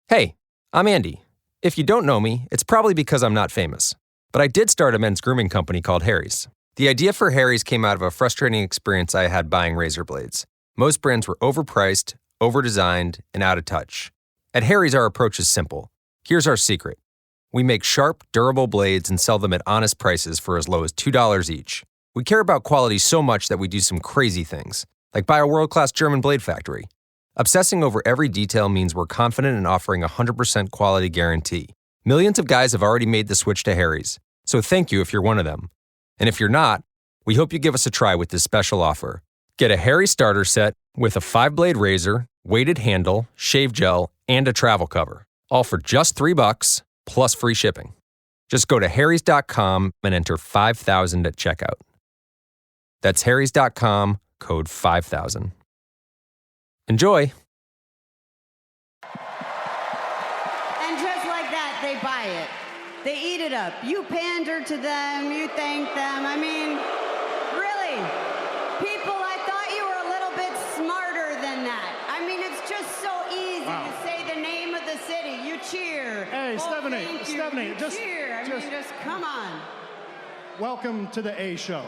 Hey, I'm Andy. If you don't know me, it's probably because I'm not famous. But I did start a men's grooming company called Harry's. The idea for Harry's came out of a frustrating experience I had buying razor blades. Most brands were overpriced, overdesigned, and out of touch. At Harry's, our approach is simple. Here's our secret. We make sharp, durable blades and sell them at honest prices for as low as $2 each. We care about quality so much that we do some crazy things, like buy a world-class German blade factory. Obsessing over every detail means we're confident in offering a 100% quality guarantee. Millions of guys have already made the switch to Harry's, so thank you if you're one of them. And if you're not, we hope you give us a try with this special offer. Get a Harry starter set with a 5-blade razor, weighted handle, shave gel, and a travel cover, all for just $3 plus free shipping. Just go to harrys.com and enter 5000 at checkout. That's harrys.com, code 5000. Enjoy. And just like that, they buy it. They eat it up. You pander to them, you thank them. I mean, really, people, I thought you were a little bit smarter than that. I mean, it's just so easy to say the name of the city. You cheer. Hey, Stephanie, you cheer. I mean, just come on. Welcome to the A Show.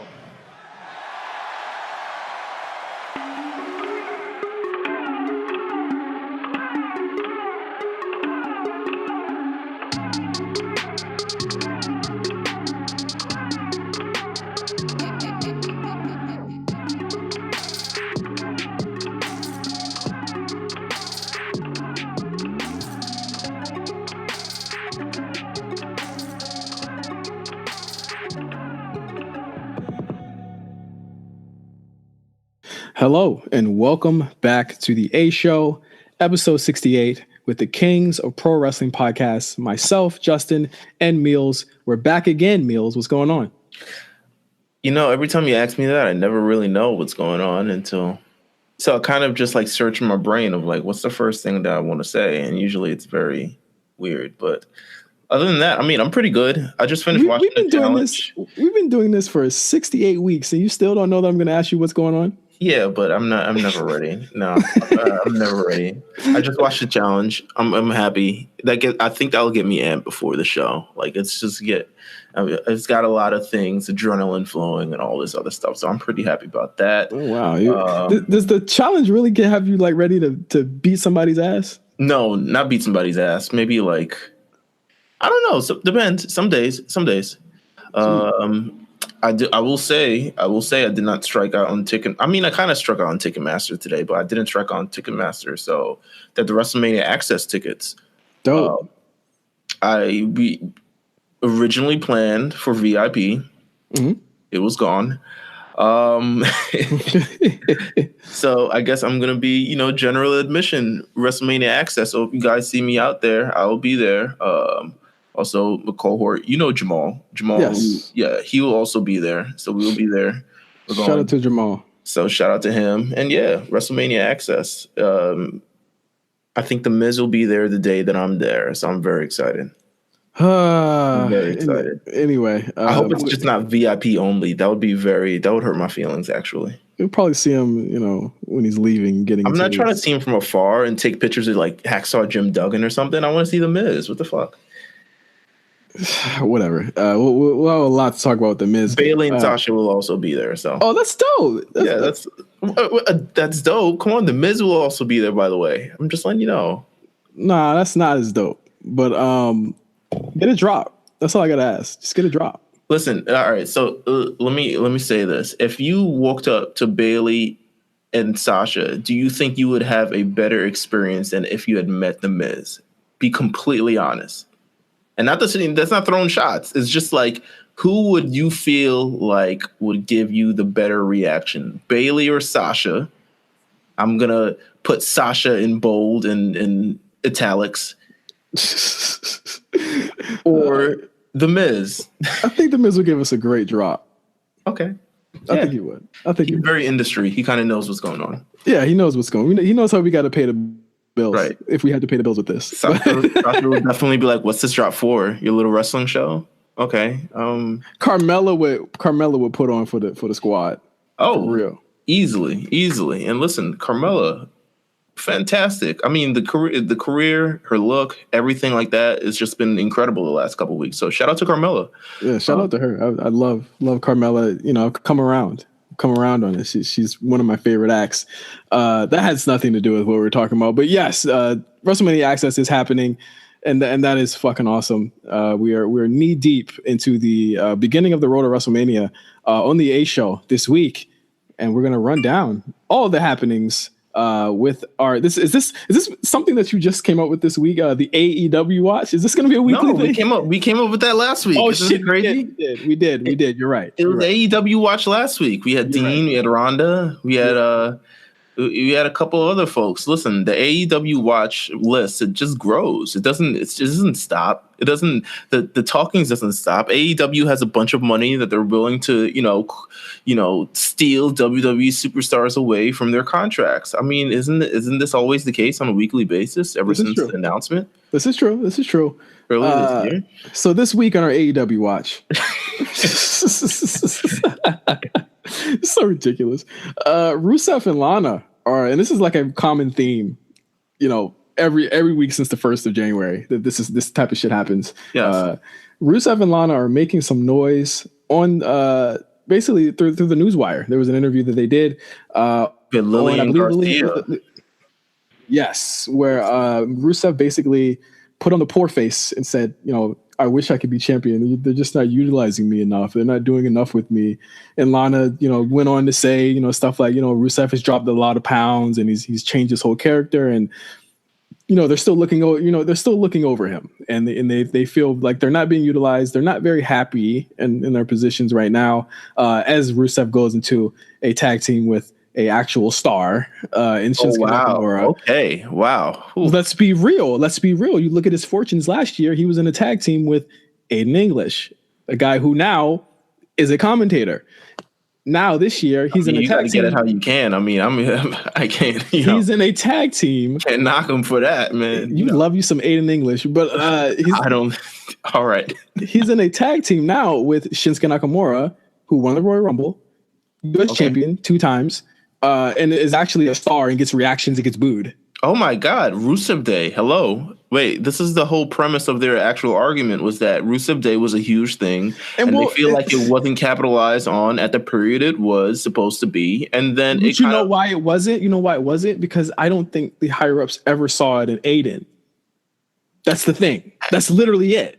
Hello, and welcome back to the A Show, episode 68, with the Kings of Pro Wrestling Podcast, myself, Justin, and Meelz. We're back again, Meelz. What's going on? You know, every time you ask me that, I never really know what's going on so I kind of just like search in my brain of like, what's the first thing that I want to say? And usually it's very weird, but other than that, I mean, I'm pretty good. I just finished watching the challenge. We've been doing this for 68 weeks, and you still don't know that I'm going to ask you what's going on? Yeah, but I'm never ready. No, I'm never ready. I just watched the challenge. I'm happy. I think that'll get me amped before the show. Like it's got a lot of things, adrenaline flowing and all this other stuff. So I'm pretty happy about that. Oh, wow. Does the challenge really have you like ready to beat somebody's ass? No, not beat somebody's ass. Maybe like, I don't know. So, depends. Some days. I will say I did not strike out on Ticket. I mean, I kind of struck out on Ticketmaster today, but I didn't strike out on Ticketmaster. So that the WrestleMania Access tickets. Dope. We originally planned for VIP. Mm-hmm. It was gone. So I guess I'm gonna be, general admission WrestleMania Access. So if you guys see me out there, I will be there. Also, the cohort, Jamal. Yes. He will also be there. So we will be there. Shout out to Jamal. So shout out to him. And yeah, WrestleMania Access. I think The Miz will be there the day that I'm there. So I'm very excited. I'm very excited. Anyway. I hope it's just not VIP only. That would hurt my feelings, actually. You'll probably see him, when he's leaving. I'm not trying to see him from afar and take pictures of like Hacksaw Jim Duggan or something. I want to see The Miz. What the fuck? Whatever. We'll have a lot to talk about with The Miz. Bayley and Sasha will also be there. So. Oh, that's dope. That's dope. Come on, The Miz will also be there. By the way, I'm just letting you know. Nah, that's not as dope. But get a drop. That's all I gotta ask. Just get a drop. Listen. All right. So let me say this. If you walked up to Bayley and Sasha, do you think you would have a better experience than if you had met The Miz? Be completely honest. And that's not throwing shots. It's just like, who would you feel like would give you the better reaction? Bayley or Sasha? I'm going to put Sasha in bold and in italics. Or The Miz. I think The Miz would give us a great drop. Okay. I think he would. He's very industry. He kind of knows what's going on. Yeah, he knows what's going on. He knows how we got to pay the bills, right? If we had to pay the bills with this, Sasha would definitely be like, "What's this drop for? Your little wrestling show?" Okay. Carmella would put on for the squad. Oh, for real, easily. And listen, Carmella, fantastic. I mean, the career, her look, everything like that has just been incredible the last couple of weeks. So shout out to Carmella. Yeah, shout out to her. I love Carmella. You know, come around on it. She's one of my favorite acts. That has nothing to do with what we're talking about, but yes, WrestleMania Access is happening, and that is fucking awesome. We're knee deep into the beginning of the road to WrestleMania on the A Show this week, and we're gonna run down all the happenings. With our is this something that you just came up with this week? The AEW Watch, is this going to be a weekly thing? We came up with that last week. Oh shit, crazy! We did. You're right. It was AEW Watch last week. We had Dean, we had Rhonda, we had a couple other folks. Listen, the AEW Watch list, it just grows. It doesn't stop. It doesn't. The talkings doesn't stop. AEW has a bunch of money that they're willing to, steal WWE superstars away from their contracts. I mean, isn't this always the case on a weekly basis ever since the announcement? This is true. Earlier this year. So this week on our AEW Watch, so ridiculous. Rusev and Lana are, and this is like a common theme, every week since the 1st of January that this type of shit happens. Yes. Rusev and Lana are making some noise on basically through the newswire. There was an interview that they did with Lillian Garcia. Yes, where Rusev basically put on the poor face and said, I wish I could be champion. They're just not utilizing me enough. They're not doing enough with me. And Lana, went on to say, stuff like, Rusev has dropped a lot of pounds and he's changed his whole character. And, they're still looking over him, and they feel like they're not being utilized. They're not very happy in their positions right now. As Rusev goes into a tag team with a actual star in Shinsuke Nakamura. Okay. Wow. Ooh. Let's be real. You look at his fortunes last year. He was in a tag team with Aiden English, a guy who now is a commentator. Now this year he's in a tag team. You gotta get it how you can. I can't. He's in a tag team. Can't knock him for that, man. You love you some Aiden English, but I don't. All right. He's in a tag team now with Shinsuke Nakamura, who won the Royal Rumble, US champion 2 times. And is actually a star and gets reactions and gets booed. Oh my God, Rusev Day. Hello. Wait, this is the whole premise of their actual argument, was that Rusev Day was a huge thing, and they feel like it wasn't capitalized on at the period it was supposed to be. And then why it wasn't? You know why it wasn't? Because I don't think the higher ups ever saw it in Aiden. That's the thing. That's literally it.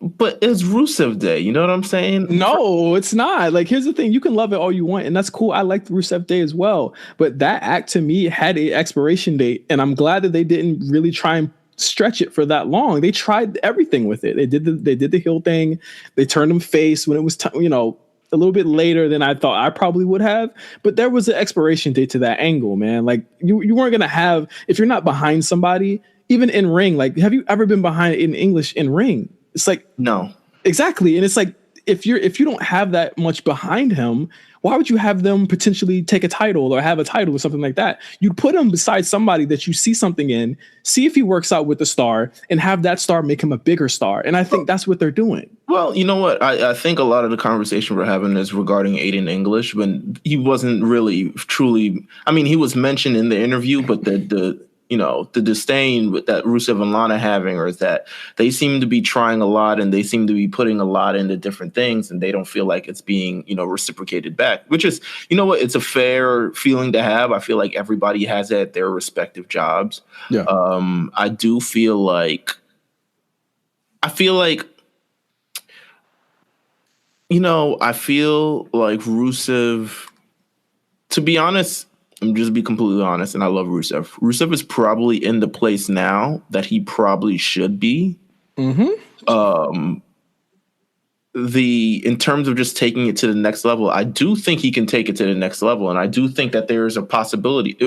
But it's Rusev Day, you know what I'm saying? No, it's not. Like, here's the thing. You can love it all you want, and that's cool. I like Rusev Day as well. But that act, to me, had an expiration date, and I'm glad that they didn't really try and stretch it for that long. They tried everything with it. They did the heel thing. They turned him face when it was, a little bit later than I thought I probably would have. But there was an expiration date to that angle, man. Like, you weren't going to have, if you're not behind somebody, even in ring, like, have you ever been behind in English in ring? It's like, no, exactly. And it's like, if you don't have that much behind him, why would you have them potentially take a title or have a title or something like that? You'd put him beside somebody that you see something in, see if he works out with the star, and have that star make him a bigger star. And I think that's what they're doing. Well, you know what? I think a lot of the conversation we're having is regarding Aiden English, when he wasn't really truly, he was mentioned in the interview, but the disdain that Rusev and Lana having, or is that they seem to be trying a lot and they seem to be putting a lot into different things, and they don't feel like it's being, reciprocated back, which is, it's a fair feeling to have. I feel like everybody has it at their respective jobs. Yeah. I do feel like, Rusev, to be honest, just be completely honest, and I love Rusev. Rusev is probably in the place now that he probably should be. Mm-hmm. In terms of just taking it to the next level, I do think he can take it to the next level, and I do think that there is a possibility.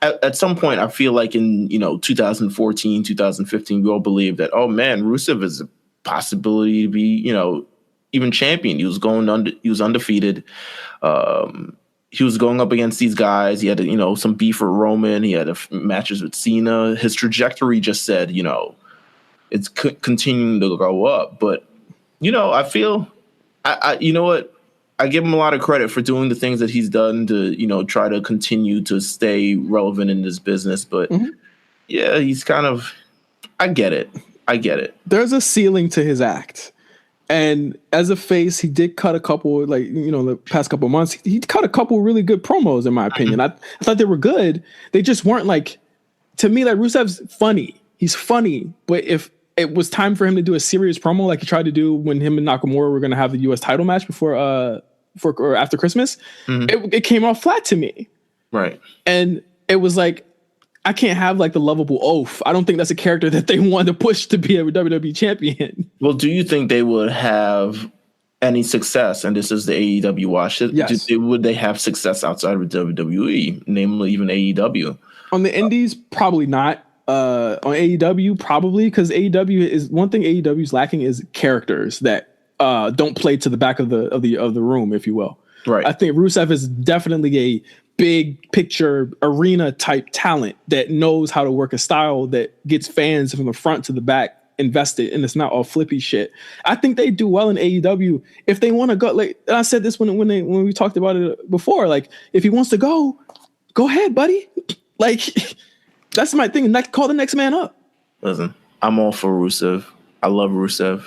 At some point, I feel like in 2014, 2015, we all believed that, oh man, Rusev is a possibility to be even champion. He was undefeated. He was going up against these guys. He had, some beef with Roman. He had matches with Cena. His trajectory just said, it's continuing to go up. But, I feel, you know what? I give him a lot of credit for doing the things that he's done to, try to continue to stay relevant in this business. But yeah, he's kind of, I get it. There's a ceiling to his act. And as a face, he did cut a couple, the past couple months, he cut a couple really good promos, in my opinion. I thought they were good. They just weren't to me, Rusev's funny. He's funny. But if it was time for him to do a serious promo like he tried to do when him and Nakamura were going to have the U.S. title match before or after Christmas, it came off flat to me. Right. And it was I can't have the lovable oaf. I don't think that's a character that they wanted to push to be a WWE champion. Well, do you think they would have any success? And this is the AEW Watch. Yes. Would they have success outside of WWE, namely even AEW? On the indies, probably not. On AEW, probably, because AEW is one thing AEW is lacking is characters that don't play to the back of the room, if you will. Right. I think Rusev is definitely a big picture arena type talent that knows how to work a style that gets fans from the front to the back invested, and it's not all flippy shit. I think they do well in AEW if they want to go. I said this when we talked about it before. If he wants to go ahead, buddy. That's my thing. Call the next man up. Listen, I'm all for Rusev. I love Rusev.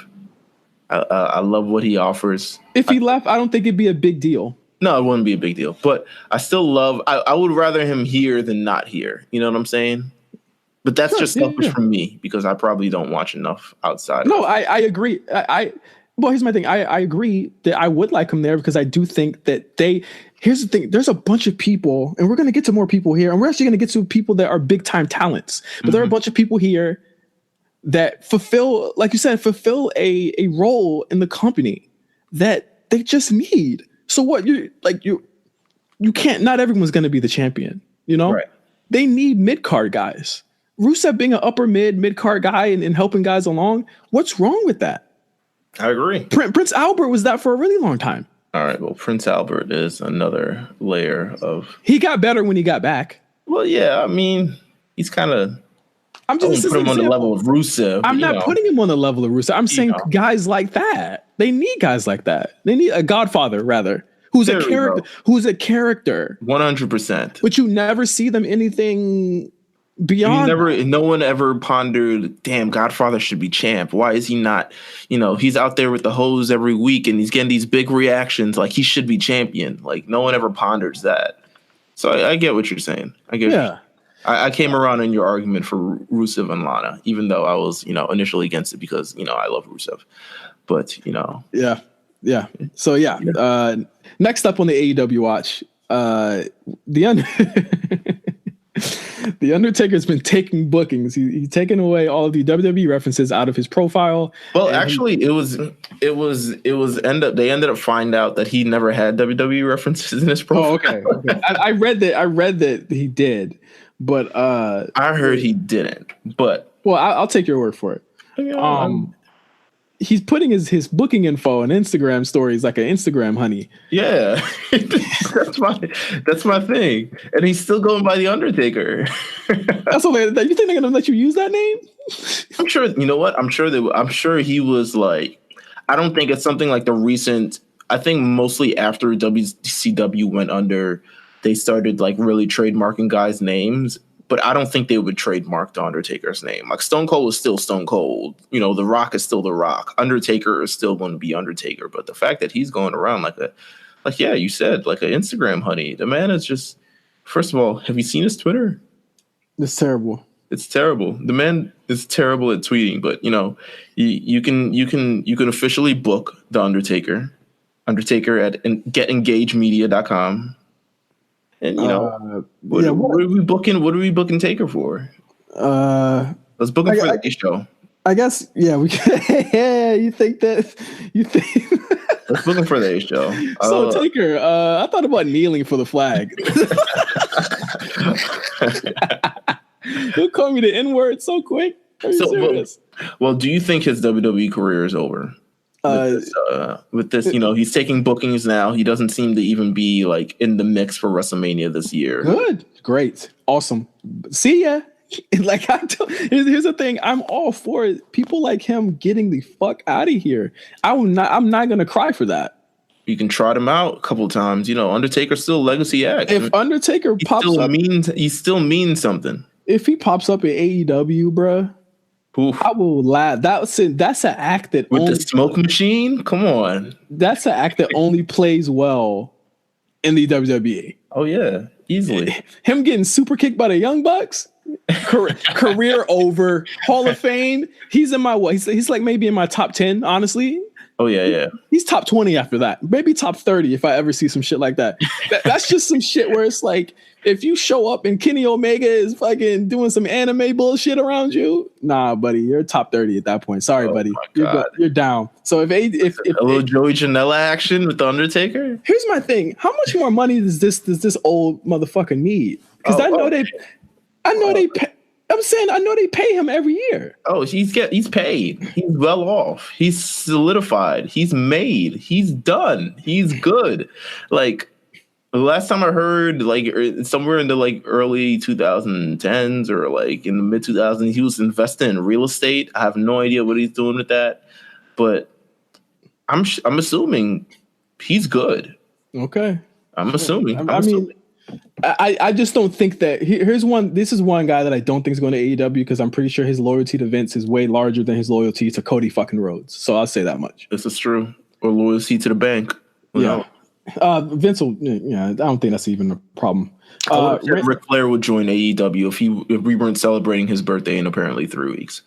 I love what he offers. If he left, I don't think it'd be a big deal. No, it wouldn't be a big deal. But I still love. I would rather him here than not here. You know what I'm saying? But that's just selfish for me because I probably don't watch enough outside. No, I agree. Well, here's my thing. I agree that I would like him there because I do think that here's the thing. There's a bunch of people, and we're going to get to more people here, and we're actually going to get to people that are big time talents. But there are a bunch of people here that fulfill, like you said, a role in the company that they just need. So what you can't, not everyone's going to be the champion, Right. They need mid-card guys. Rusev being an upper mid-card guy and helping guys along. What's wrong with that? I agree. Prince Albert was that for a really long time. All right. Well, Prince Albert is another layer of. He got better when he got back. Well, yeah. I mean, he's kind of. I'm just put him on the level of Rusev. I'm not putting him on the level of Rusev. I'm saying guys like that. They need guys like that. They need a Godfather, rather, who's a character. Who's a character. 100%. But you never see them anything beyond. No one ever pondered, damn, Godfather should be champ. Why is he not? He's out there with the hose every week and he's getting these big reactions. He should be champion. No one ever ponders that. So I get what you're saying. I get. Yeah. I came around in your argument for Rusev and Lana, even though I was, initially against it because, I love Rusev. But, Yeah. Yeah. So, yeah. Next up on the AEW Watch, The Undertaker's been taking bookings. He's taken away all of the WWE references out of his profile. Well, actually, they ended up finding out that he never had WWE references in his profile. Oh, okay. I read that he did. But I heard he didn't. But I'll take your word for it. He's putting his booking info on Instagram stories like an Instagram honey. Yeah, that's my thing. And he's still going by the Undertaker. That's what you think they're gonna let you use that name? I'm sure. You know what? I'm sure he was I don't think it's something like the recent. I think mostly after WCW went under, they started really trademarking guys' names, but I don't think they would trademark the Undertaker's name. Stone Cold is still Stone Cold. The Rock is still The Rock. Undertaker is still going to be Undertaker. But the fact that he's going around you said, an Instagram honey, the man is just, first of all, have you seen his Twitter? It's terrible. It's terrible. The man is terrible at tweeting, but you can officially book the Undertaker at getengagemedia.com. And what are we booking? What are we booking Taker for? Let's book him for the show. I guess, yeah, we can. You think? Let's book him for the show. So Taker, I thought about kneeling for the flag. He'll call me the N-word so quick. Are you serious? Well, do you think his WWE career is over? With this, he's taking bookings now. He doesn't seem to even be in the mix for WrestleMania this year. Good, great, awesome. See ya. Here's the thing. I'm all for people like him getting the fuck out of here. I'm not gonna cry for that. You can trot him out a couple of times. Undertaker's still a legacy act. If Undertaker pops up, he still means something. If he pops up at AEW, bruh, Oof. I will laugh. That's an act that with the smoke machine. Come on, that's an act that only plays well in the WWE. Oh yeah, easily. Him getting super kicked by the Young Bucks, career over, Hall of Fame. He's in my he's like maybe in my top 10, honestly. Oh yeah. He's top 20 after that. Maybe top 30 if I ever see some shit like that. That's just some shit where it's like, if you show up and Kenny Omega is fucking doing some anime bullshit around you, nah, buddy, you're top 30 at that point. Sorry, buddy, you're down. So if a little Joey Janela action with the Undertaker. Here's my thing: how much more money does this old motherfucker need? Because I know they pay. I'm saying I know they pay him every year. Oh, he's paid. He's well off. He's solidified. He's made. He's done. He's good. Like the last time I heard, like somewhere in the like early 2010s or like in the mid 2000s, he was investing in real estate. I have no idea what he's doing with that, but I'm assuming he's good. Okay. I'm assuming. I just don't think that this is one guy that I don't think is going to AEW because I'm pretty sure his loyalty to Vince is way larger than his loyalty to Cody fucking Rhodes. So I'll say that much. This is true. Or loyalty to the bank. Yeah. Vince will, I don't think that's even a problem. Ric Flair would join AEW if we weren't celebrating his birthday in apparently 3 weeks.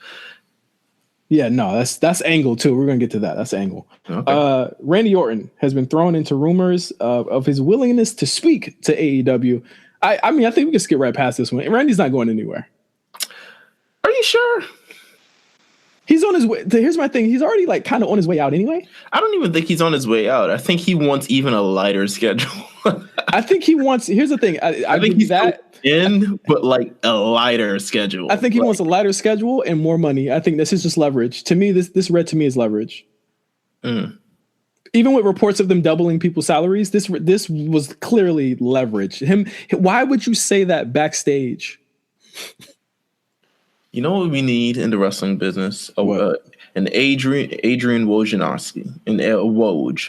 Yeah, no, that's Angle too. We're gonna get to that. That's Angle. Okay. Randy Orton has been thrown into rumors of his willingness to speak to AEW. I mean, I think we can skip right past this one. Randy's not going anywhere. Are you sure? He's on his way. Here's my thing. He's already like kind of on his way out anyway. I don't even think he's on his way out. I think he wants even a lighter schedule. I think he wants. Here's the thing. I think he's that in, but like a lighter schedule. I think he wants a lighter schedule and more money. I think this is just leverage. To me, this read to me as leverage. Even with reports of them doubling people's salaries, this was clearly leverage. Why would you say that backstage? You know what we need in the wrestling business? An Adrian Wojnarowski, a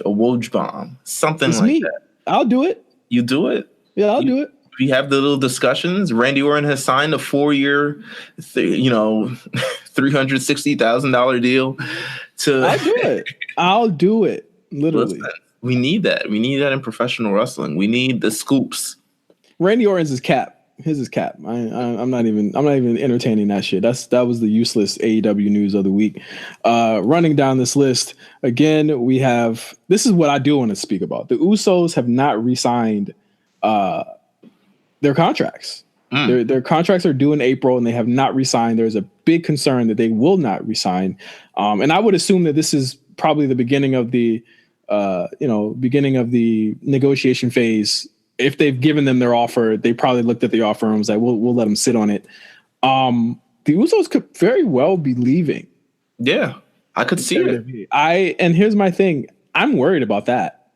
Woj bomb, something it's like me. That. I'll do it. You do it? Yeah, I'll do it. We have the little discussions. Randy Orton has signed a 4-year, $360,000 deal. I'll do it. Literally. Listen, we need that. We need that in professional wrestling. We need the scoops. Randy Orton's is cap. His is cap. I'm not even entertaining that shit. That was the useless AEW news of the week. Running down this list again, we have. This is what I do want to speak about. The Usos have not re-signed their contracts. Their contracts are due in April, and they have not re-signed. There's a big concern that they will not re-sign, and I would assume that this is probably the beginning of the negotiation phase. If they've given them their offer, they probably looked at the offer and was like, we'll let them sit on it. The Usos could very well be leaving. Yeah, I could see it. And here's my thing. I'm worried about that.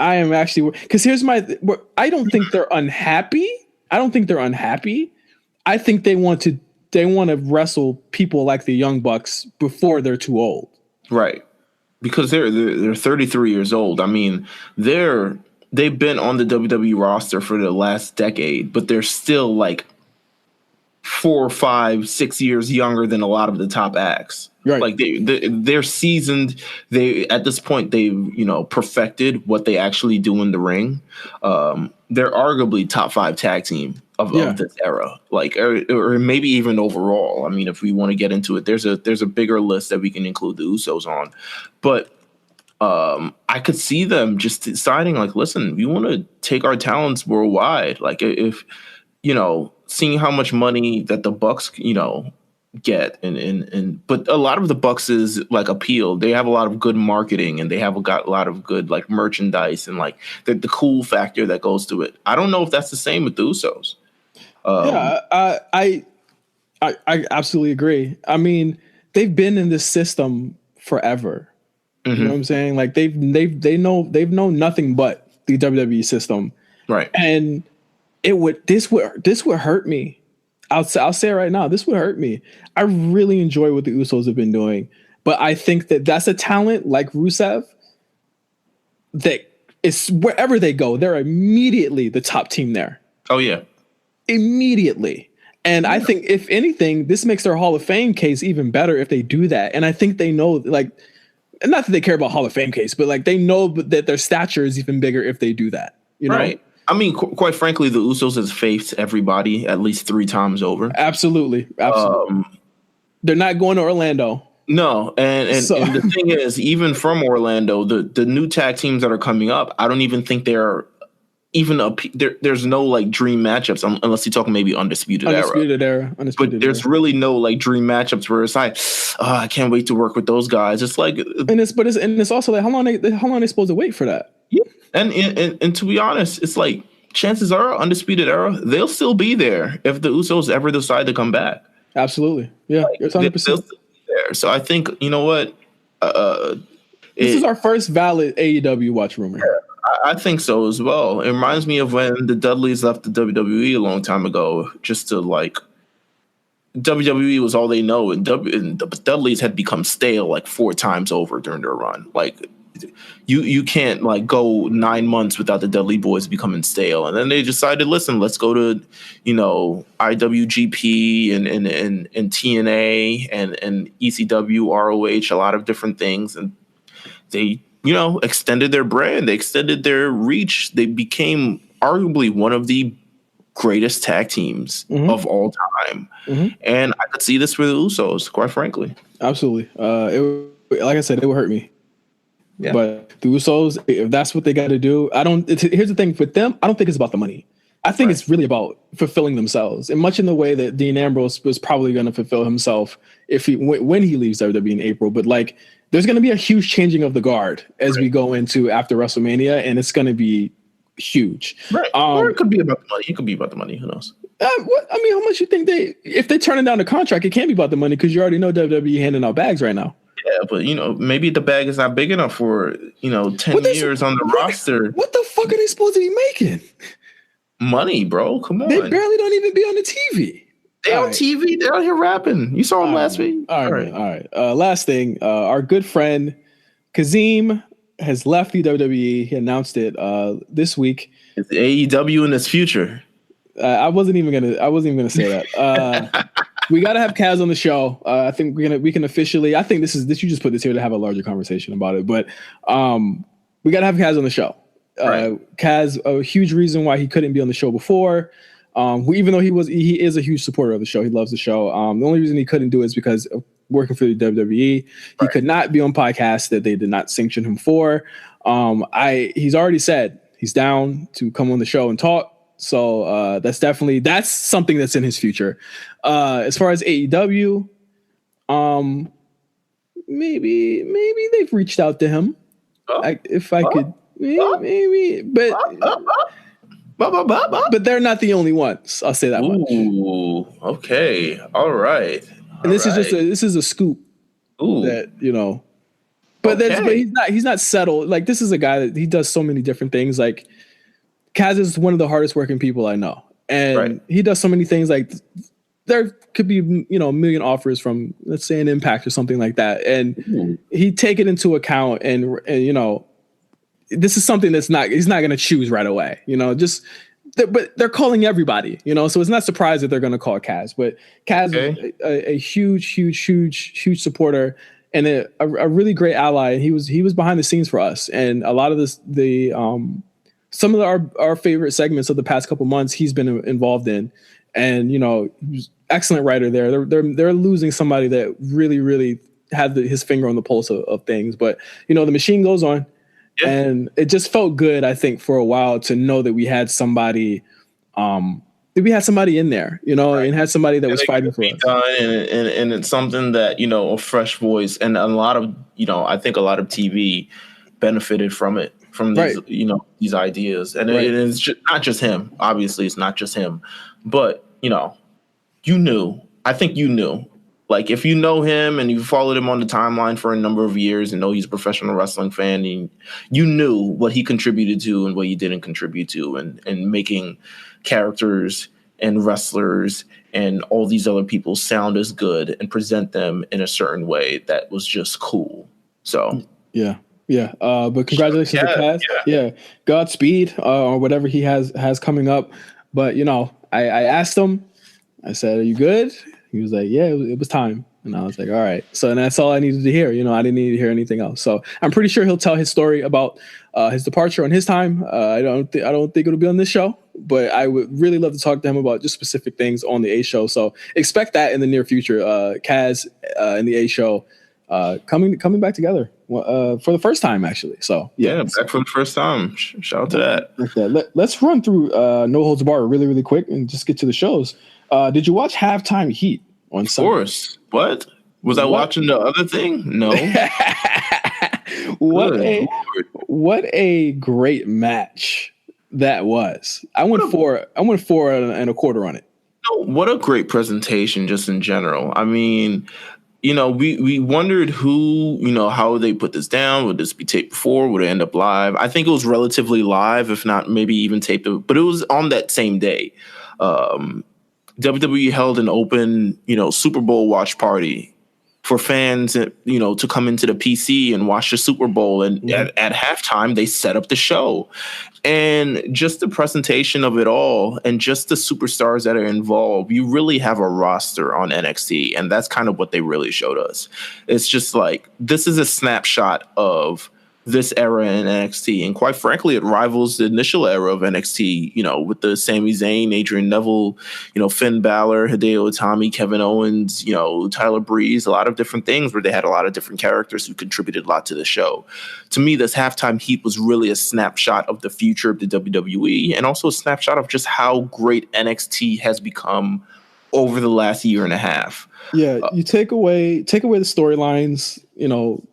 I am actually, because I don't think they're unhappy. I think they want to wrestle people like the Young Bucks before they're too old. Right. Because they're 33 years old. I mean, they've been on the WWE roster for the last decade, but they're still like 4, 5, 6 years younger than a lot of the top acts. Right. Like they're seasoned. At this point they've perfected what they actually do in the ring. They're arguably top 5 tag team of this era, like or maybe even overall. I mean, if we want to get into it, there's a bigger list that we can include the Usos on, but. I could see them just deciding, like, listen, we want to take our talents worldwide. Like, if seeing how much money that the Bucks, get, but a lot of the Bucks is like appeal. They have a lot of good marketing, and they have got a lot of good like merchandise and like the cool factor that goes to it. I don't know if that's the same with the Usos. I absolutely agree. I mean, they've been in this system forever. You know what I'm saying? Like they've known nothing but the WWE system, right? And this would hurt me. I'll say it right now. This would hurt me. I really enjoy what the Usos have been doing, but I think that's a talent like Rusev that is wherever they go, they're immediately the top team there. Oh yeah, immediately. And I think if anything, this makes their Hall of Fame case even better if they do that. And I think they know, like, not that they care about Hall of Fame case, but like they know that their stature is even bigger if they do that. You know? Right. I mean, quite frankly, the Usos has faced everybody at least 3 times over. Absolutely. They're not going to Orlando. No, and the thing is, even from Orlando, the new tag teams that are coming up, I don't even think they're even there's no like dream matchups unless you're talking maybe Undisputed Era. But there's really no like dream matchups where it's like, oh, I can't wait to work with those guys. It's like, and it's also like how long they supposed to wait for that? Yeah, and to be honest, it's like chances are Undisputed Era they'll still be there if the Usos ever decide to come back. Absolutely, yeah, like, 100%. They'll still be there. So I think you know what. This is our first valid AEW Watch rumor. Yeah. I think so as well. It reminds me of when the Dudleys left the WWE a long time ago, just to like WWE was all they know, and the Dudleys had become stale like 4 times over during their run. Like you can't like go 9 months without the Dudley Boys becoming stale, and then they decided, listen, let's go to IWGP and TNA and ECW, ROH, a lot of different things, and they extended their brand. They extended their reach. They became arguably one of the greatest tag teams of all time. And I could see this for the Usos, quite frankly. Absolutely. Like I said, it would hurt me. Yeah. But the Usos, if that's what they got to do, here's the thing with them. I don't think it's about the money. I think it's really about fulfilling themselves, and much in the way that Dean Ambrose was probably going to fulfill himself when he leaves WWE in April. But like, there's going to be a huge changing of the guard as we go into after WrestleMania, and it's going to be huge. Right. Or it could be about the money. It could be about the money. Who knows? How much you think if they're turning down the contract, it can't be about the money because you already know WWE handing out bags right now. Yeah, but maybe the bag is not big enough for 10 years on the roster. What the fuck are they supposed to be making? Money, bro. Come on. They barely don't even be on the TV. They're on TV. They're out here rapping. You saw them last week. All right. Last thing, our good friend Kazim has left the WWE. He announced it this week. It's AEW in its future. I wasn't even gonna say that. We gotta have Kaz on the show. I think we can officially. I think this. You just put this here to have a larger conversation about it. But we gotta have Kaz on the show. Kaz, a huge reason why he couldn't be on the show before. Even though he is a huge supporter of the show, he loves the show. The only reason he couldn't do it is because of working for the WWE. He could not be on podcasts that they did not sanction him for. He's already said he's down to come on the show and talk. So that's something that's in his future. As far as AEW, maybe they've reached out to him. Maybe, but they're not the only ones. I'll say that much. Ooh, okay, all right. And this is a scoop. Ooh, that but he's not settled. Like, this is a guy that he does so many different things. Like, Kaz is one of the hardest working people I know, and he does so many things. Like, there could be a million offers from, let's say, an Impact or something like that, and he'd take it into account. And this is something he's not going to choose right away. But they're calling everybody. So it's not surprised that they're going to call Kaz. But Kaz is a huge supporter and a really great ally. And he was behind the scenes for us, and a lot of some of our favorite segments of the past couple months he's been involved in, and he's excellent writer there. They're losing somebody that really had his finger on the pulse of things, but the machine goes on, and it just felt good, I think, for a while to know that we had somebody, in there, and had somebody that was fighting for us. And it's something that a fresh voice, and a lot of I think a lot of TV benefited from it. From these, these ideas, and it is not just him. Obviously, it's not just him, but you knew. I think you knew. Like, if you know him and you followed him on the timeline for a number of years and know he's a professional wrestling fan, and you knew what he contributed to and what he didn't contribute to, and making characters and wrestlers and all these other people sound as good and present them in a certain way that was just cool. So yeah. Yeah, but congratulations to Kaz. Yeah, Godspeed or whatever he has coming up. But I asked him. I said, "Are you good?" He was like, "Yeah, it was time." And I was like, "All right." So and that's all I needed to hear. I didn't need to hear anything else. So I'm pretty sure he'll tell his story about his departure on his time. I don't think it'll be on this show, but I would really love to talk to him about just specific things on the A show. So expect that in the near future. Kaz and the A show coming back together for the first time, actually. So yeah, back for the first time. Shout out to that. Let's run through No Holds Barred really, really quick and just get to the shows. Did you watch Halftime Heat on Sunday? Of course. What? Was I watching the other thing? No. What a great match that was. I went 4 and a quarter on it. What a great presentation just in general. I mean, we wondered who, how would they put this down? Would this be taped before? Would it end up live? I think it was relatively live, if not maybe even taped, but it was on that same day. WWE held an open, Super Bowl watch party for fans, to come into the PC and watch the Super Bowl. And at halftime, they set up the show. And just the presentation of it all and just the superstars that are involved, you really have a roster on NXT. And that's kind of what they really showed us. It's just like, this is a snapshot of this era in NXT. And quite frankly, it rivals the initial era of NXT, with the Sami Zayn, Adrian Neville, Finn Balor, Hideo Itami, Kevin Owens, Tyler Breeze, a lot of different things where they had a lot of different characters who contributed a lot to the show. To me, this Halftime Heat was really a snapshot of the future of the WWE and also a snapshot of just how great NXT has become over the last year and a half. Yeah, you take away the storylines,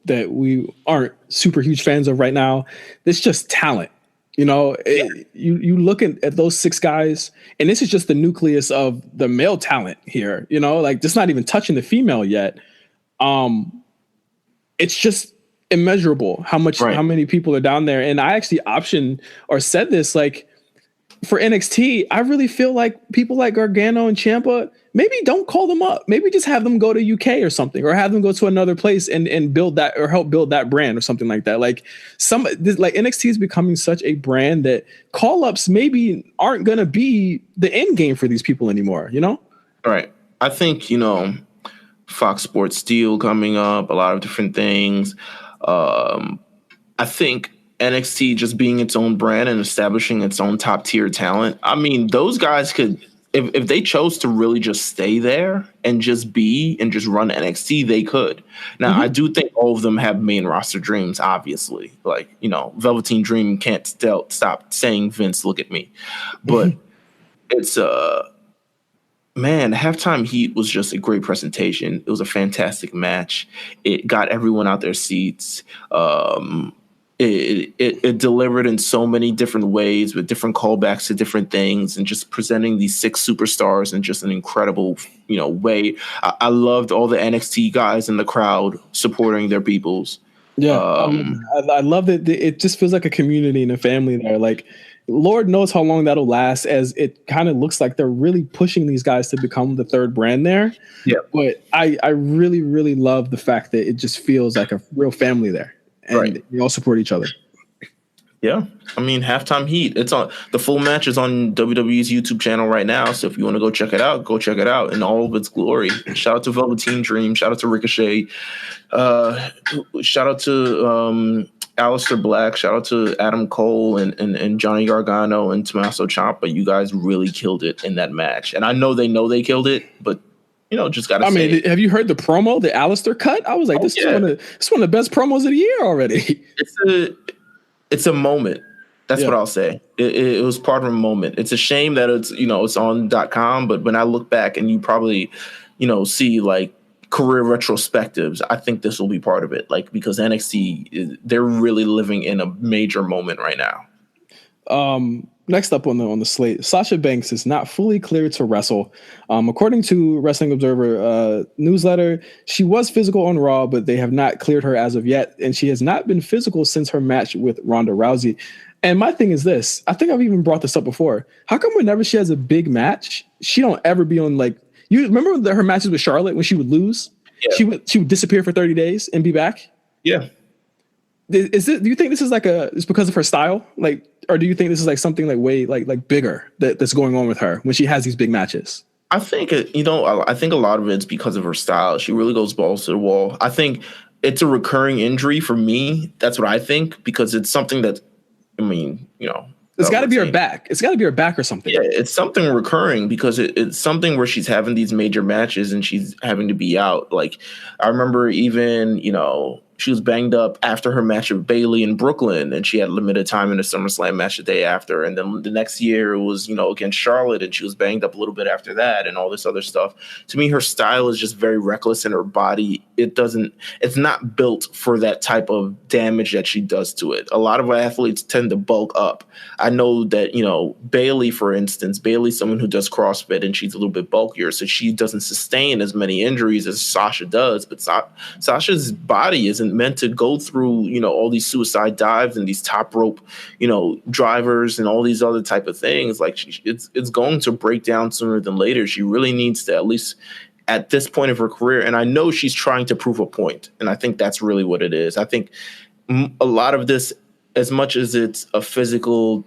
that we aren't super huge fans of right now. It's just talent. You look at those 6 guys, and this is just the nucleus of the male talent here. Like just not even touching the female yet. It's just immeasurable how many people are down there. And I actually said this, like, for NXT, I really feel like people like Gargano and Ciampa, maybe don't call them up. Maybe just have them go to UK or something, or have them go to another place and build that, or help build that brand or something like that. Like NXT is becoming such a brand that call ups maybe aren't going to be the end game for these people anymore. Right. I think, Fox Sports Deal coming up, a lot of different things. I think NXT just being its own brand and establishing its own top tier talent. I mean, those guys could, if they chose to really just stay there and just run NXT, they could. Now, I do think all of them have main roster dreams, obviously. Like, Velveteen Dream can't stop saying, Vince, look at me. But it's, Halftime Heat was just a great presentation. It was a fantastic match. It got everyone out their seats. It delivered in so many different ways with different callbacks to different things and just presenting these 6 superstars in just an incredible, way. I loved all the NXT guys in the crowd supporting their peoples. Yeah, I love it. It just feels like a community and a family there. Like, Lord knows how long that'll last, as it kind of looks like they're really pushing these guys to become the third brand there. Yeah. But I really, really love the fact that it just feels like a real family there. And we all support each other. Yeah. I mean, Halftime Heat. It's on. The full match is on WWE's YouTube channel right now. So if you want to go check it out in all of its glory. Shout out to Velveteen Dream. Shout out to Ricochet. Shout out to Aleister Black. Shout out to Adam Cole and Johnny Gargano and Tommaso Ciampa. You guys really killed it in that match. And I know they killed it, but just gotta say. I mean, have you heard the promo, the Aleister cut? I was like, this is one of the best promos of the year already. It's a moment. That's what I'll say. It was part of a moment. It's a shame that it's on .com, but when I look back and you probably, see like career retrospectives, I think this will be part of it. Like, because NXT, they're really living in a major moment right now. Next up on the slate, Sasha Banks is not fully cleared to wrestle. According to Wrestling Observer newsletter, she was physical on Raw, but they have not cleared her as of yet, and she has not been physical since her match with Ronda Rousey. And my thing is this: I think I've even brought this up before. How come whenever she has a big match, she don't ever be on, like, you remember her matches with Charlotte when she would lose? Yeah. She would disappear for 30 days and be back. Yeah. Is it? Do you think this is it's because of her style, like, or do you think this is like something like way like bigger that's going on with her when she has these big matches? I think I think a lot of it's because of her style. She really goes balls to the wall. I think it's a recurring injury for me. That's what I think, because it's something that, I mean, it's got to be her back. It's got to be her back or something. Yeah, it's something recurring because it's something where she's having these major matches and she's having to be out. Like, I remember even, she was banged up after her match with Bayley in Brooklyn, and she had limited time in a SummerSlam match the day after. And then the next year it was, against Charlotte, and she was banged up a little bit after that and all this other stuff. To me, her style is just very reckless, and her body, it's not built for that type of damage that she does to it. A lot of athletes tend to bulk up. I know that, Bayley, for instance, Bayley's someone who does CrossFit, and she's a little bit bulkier, so she doesn't sustain as many injuries as Sasha does. But Sasha's body isn't meant to go through, all these suicide dives and these top rope, drivers and all these other type of things. Like, it's going to break down sooner than later. She really needs to, at least at this point of her career, and I know she's trying to prove a point, and I think that's really what it is. I think a lot of this, as much as it's a physical,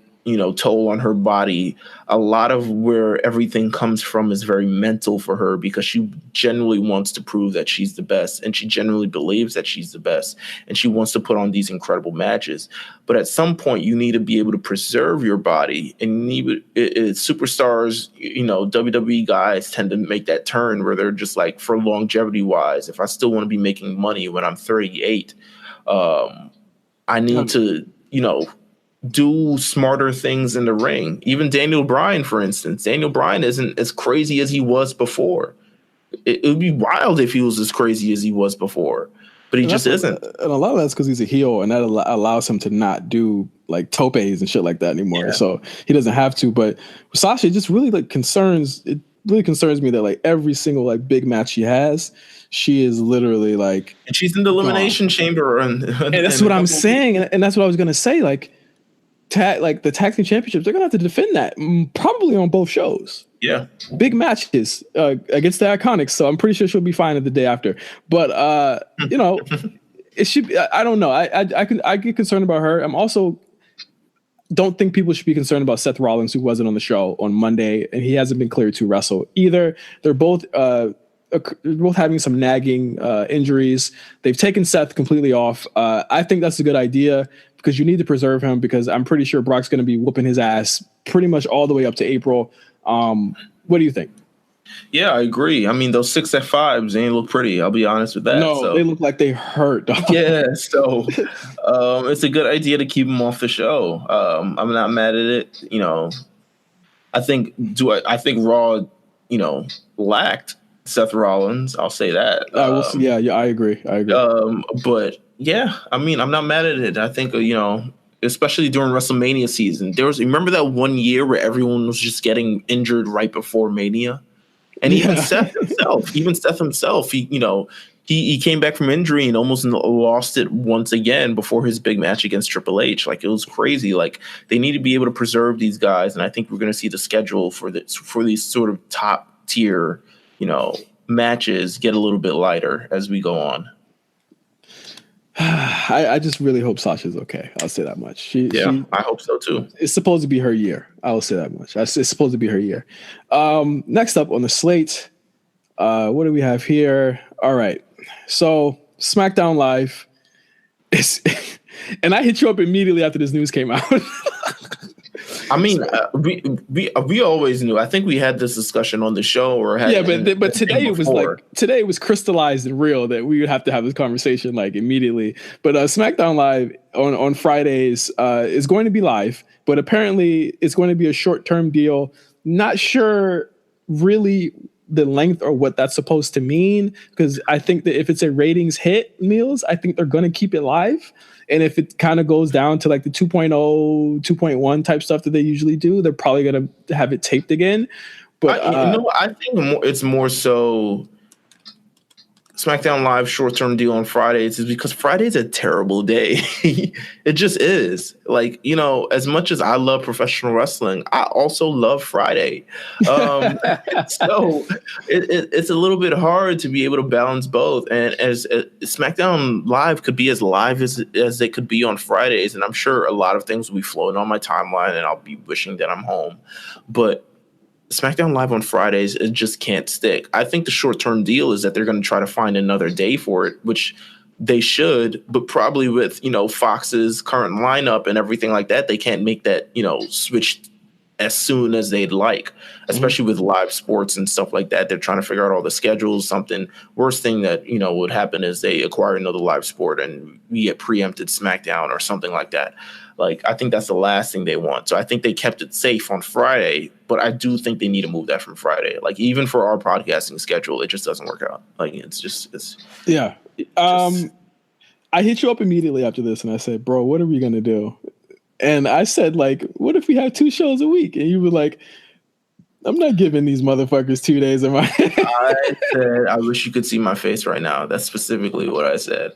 toll on her body, a lot of where everything comes from is very mental for her, because she genuinely wants to prove that she's the best, and she genuinely believes that she's the best, and she wants to put on these incredible matches. But at some point, you need to be able to preserve your body, and superstars, WWE guys tend to make that turn where they're just like, for longevity wise, if I still want to be making money when I'm 38, I need to, do smarter things in the ring. Even Daniel Bryan, for instance. Daniel Bryan isn't as crazy as he was before. It would be wild if he was as crazy as he was before, but he just isn't. And a lot of that's because he's a heel, and that allows him to not do like topes and shit like that anymore. Yeah. So he doesn't have to. But Sasha, just really concerns me that like every single like big match she has, she is literally like, and she's in the elimination chamber, and that's what I'm saying, and that's what I was gonna say. Like the tag team championships, they're gonna have to defend that probably on both shows. Yeah, big matches against the Iconics, so I'm pretty sure she'll be fine the day after. But it should be, I don't know. I get concerned about her. I'm also don't think people should be concerned about Seth Rollins, who wasn't on the show on Monday, and he hasn't been cleared to wrestle either. They're both having some nagging injuries. They've taken Seth completely off. I think that's a good idea, because you need to preserve him, because I'm pretty sure Brock's going to be whooping his ass pretty much all the way up to April. What do you think? Yeah, I agree. I mean, those 6F5s, they ain't look pretty. I'll be honest with that. No, they look like they hurt, dog. Yeah, so it's a good idea to keep him off the show. I'm not mad at it. I think Raw, lacked Seth Rollins. I'll say that. Yeah, I agree. But yeah, I mean, I'm not mad at it. I think, especially during WrestleMania season, remember that one year where everyone was just getting injured right before Mania? And even Seth himself, he came back from injury and almost lost it once again before his big match against Triple H. Like, it was crazy. Like, they need to be able to preserve these guys, and I think we're going to see the schedule for these sort of top tier, matches get a little bit lighter as we go on. I just really hope Sasha's okay. I'll say that much. I hope so too. It's supposed to be her year. I will say that much. It's supposed to be her year. Next up on the slate, what do we have here? All right. So SmackDown Live is, and I hit you up immediately after this news came out. I mean, we always knew. I think we had this discussion on the show, but today it was crystallized and real that we would have to have this conversation like immediately. But SmackDown Live on Fridays is going to be live, but apparently it's going to be a short-term deal. Not sure really the length or what that's supposed to mean, because I think that if it's a ratings hit, Meelz, I think they're going to keep it live. And if it kind of goes down to like the 2.0, 2.1 type stuff that they usually do, they're probably going to have it taped again. But I think it's more so SmackDown Live short-term deal on Fridays is because Friday's a terrible day. It just is. Like, you know, as much as I love professional wrestling, I also love Friday. So it's a little bit hard to be able to balance both. And as SmackDown Live could be as live as it could be on Fridays, and I'm sure a lot of things will be flowing on my timeline, and I'll be wishing that I'm home. But SmackDown Live on Fridays, it just can't stick. I think the short-term deal is that they're going to try to find another day for it, which they should, but probably with, you know, Fox's current lineup and everything like that, they can't make that, you know, switch as soon as they'd like, especially with live sports and stuff like that. They're trying to figure out all the schedules. Something worst thing that, you know, would happen is they acquire another live sport and we get preempted SmackDown or something like that. Like, I think that's the last thing they want. So I think they kept it safe on Friday, but I do think they need to move that from Friday. Like, even for our podcasting schedule, it just doesn't work out. Like, yeah. I hit you up immediately after this and I said, bro, what are we going to do? And I said, like, what if we have 2 shows a week? And you were like, I'm not giving these motherfuckers 2 days of my I said, I wish you could see my face right now. That's specifically what I said.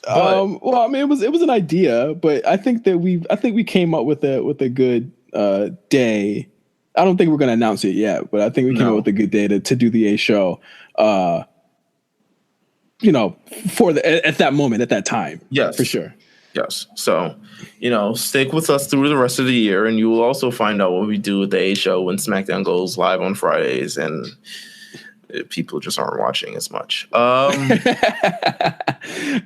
Well, I mean, it was an idea, but I think we came up with a good day. I don't think we're going to announce it yet, but I think we came up with a good day to do the A show. You know, at that moment, at that time. Yes, for sure. Yes. So, you know, stick with us through the rest of the year, and you will also find out what we do with the A show when SmackDown goes live on Fridays, and people just aren't watching as much. Yeah,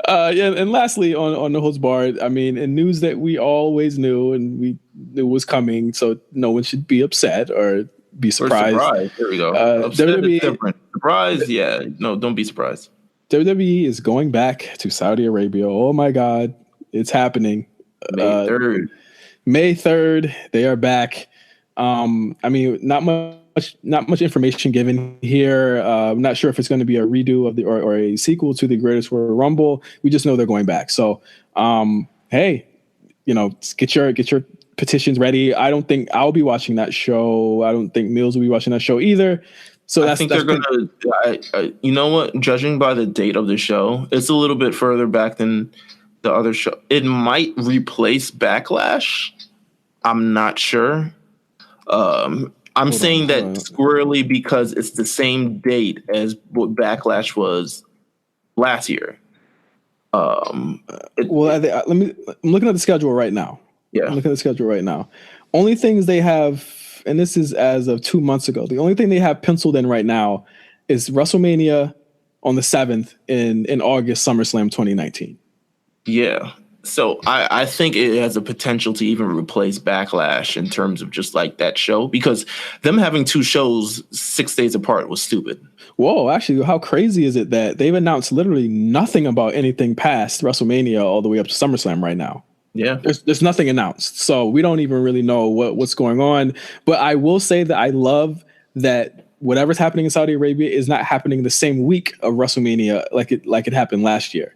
and lastly, on No Holds Barred, I mean, in news that we always knew and we knew was coming, so no one should be upset or be surprised. There we go. WWE, different. Surprise, yeah. No, don't be surprised. WWE is going back to Saudi Arabia. Oh my God, it's happening. May 3rd. May 3rd, they are back. I mean, not much information given here. I'm not sure if it's going to be a redo of or a sequel to the Greatest Royal Rumble. We just know they're going back. So, hey, you know, get your petitions ready. I don't think I'll be watching that show. I don't think Meelz will be watching that show either. So I think they're going to, you know what, judging by the date of the show, it's a little bit further back than the other show. It might replace Backlash. I'm not sure. I'm saying that squarely because it's the same date as what Backlash was last year. I'm looking at the schedule right now. Yeah. I'm looking at the schedule right now. Only things they have, and this is as of 2 months ago, the only thing they have penciled in right now is WrestleMania on the 7th in August, SummerSlam 2019. Yeah. So I think it has a potential to even replace Backlash in terms of just like that show, because them having 2 shows 6 days apart was stupid. Whoa, actually, how crazy is it that they've announced literally nothing about anything past WrestleMania all the way up to SummerSlam right now? Yeah, there's nothing announced, so we don't even really know what's going on. But I will say that I love that whatever's happening in Saudi Arabia is not happening the same week of WrestleMania like it happened last year.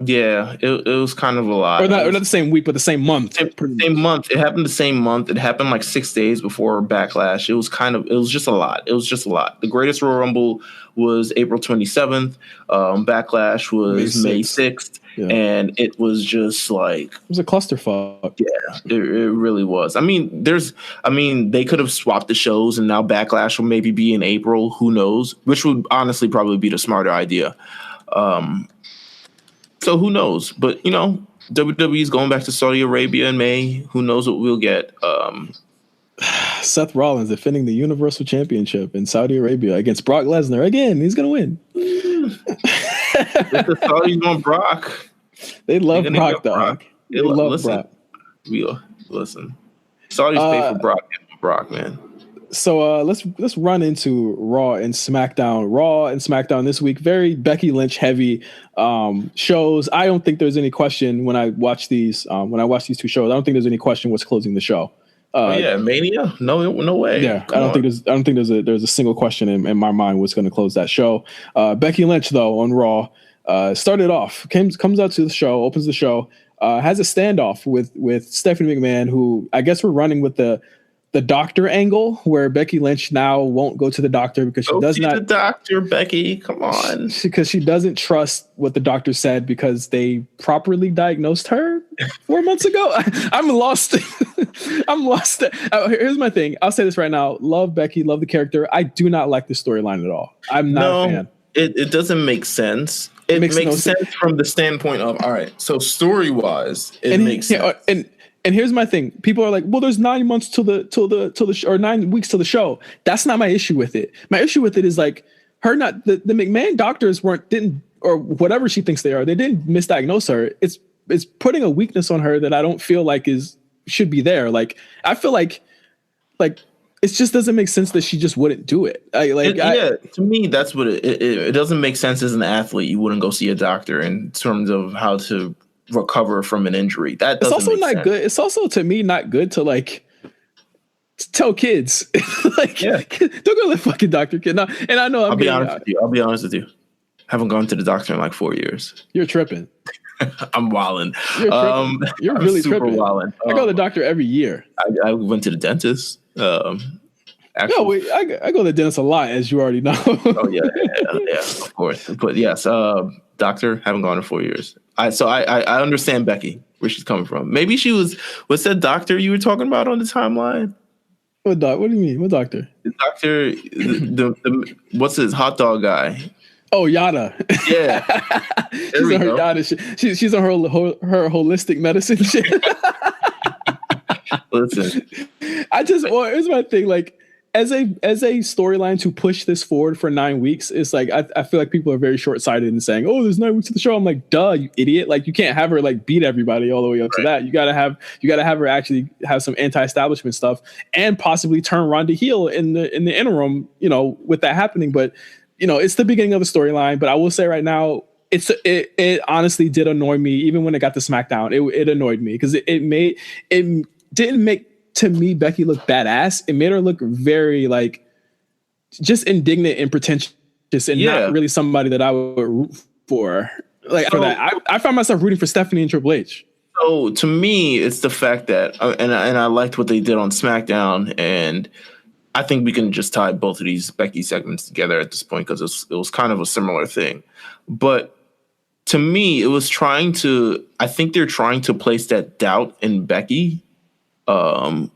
Yeah, it was kind of a lot. Or not the same week, but the same month. Same month. It happened the same month. It happened like 6 days before Backlash. It was just a lot. The Greatest Royal Rumble was April 27th. Backlash was May 6th. Yeah. And it was just like, it was a clusterfuck. Yeah, it really was. I mean, they could have swapped the shows and now Backlash will maybe be in April. Who knows? Which would honestly probably be the smarter idea. So who knows? But, you know, WWE's going back to Saudi Arabia in May. Who knows what we'll get? Seth Rollins defending the Universal Championship in Saudi Arabia against Brock Lesnar. Again, he's going to win. If the Saudis want Brock. They love Brock, dog. They love Brock. Listen. Saudis pay for Brock, man. So let's run into Raw and SmackDown. Raw and SmackDown this week, very Becky Lynch heavy shows. I don't think there's any question when I watch these 2 shows. I don't think there's any question what's closing the show. Mania? No way. Yeah, I don't think there's a single question in my mind what's going to close that show. Becky Lynch though on Raw started off, comes out to the show, opens the show, has a standoff with Stephanie McMahon, who I guess we're running with the the doctor angle where Becky Lynch now won't go to the doctor because she does not. The doctor, Becky, come on. Because she doesn't trust what the doctor said because they properly diagnosed her 4 months ago. I'm lost. I'm lost. Here's my thing. I'll say this right now. Love Becky. Love the character. I do not like the storyline at all. I'm not a fan. It doesn't make sense. It makes no sense from the standpoint of, all right, so story-wise, it makes sense. And here's my thing. People are like, well, there's 9 months till the show, or 9 weeks till the show. That's not my issue with it. My issue with it is like her not the McMahon doctors didn't or whatever she thinks they are. They didn't misdiagnose her. It's putting a weakness on her that I don't feel like should be there. Like I feel like it just doesn't make sense that she just wouldn't do it. To me, that's what it doesn't make sense as an athlete. You wouldn't go see a doctor in terms of how to recover from an injury. That doesn't. It's also not good. It's also, to me, not good to like tell kids don't go to the fucking doctor, kid. No, and I know I'll be honest with you. Haven't gone to the doctor in like 4 years. You're tripping. I'm wilding. You're really tripping. Wilding. I go to the doctor every year. I went to the dentist. I go to the dentist a lot, as you already know. Oh yeah, of course. But yes, doctor, haven't gone in 4 years. I understand Becky, where she's coming from. Maybe she what's that doctor you were talking about on the timeline? What do you mean? What doctor? The doctor, the what's his hot dog guy? Oh, Yada. Yeah. She's on her Yada shit. She's on her holistic medicine shit. Listen. Here's my thing. Like, as a storyline to push this forward for 9 weeks, it's like I feel like people are very short-sighted in saying, "Oh, there's 9 weeks to the show." I'm like, "Duh, you idiot!" Like, you can't have her like beat everybody all the way up to that. You gotta have her actually have some anti-establishment stuff and possibly turn Ronda heel in the interim. With that happening, but it's the beginning of the storyline. But I will say right now, it honestly did annoy me even when it got to SmackDown. It annoyed me because it didn't make, to me, Becky look badass. It made her look very like just indignant and pretentious and not really somebody that I would root for. Like, I found myself rooting for Stephanie and Triple H. So to me, it's the fact that, and I liked what they did on SmackDown, and I think we can just tie both of these Becky segments together at this point because it was kind of a similar thing. But to me, I think they're trying to place that doubt in Becky to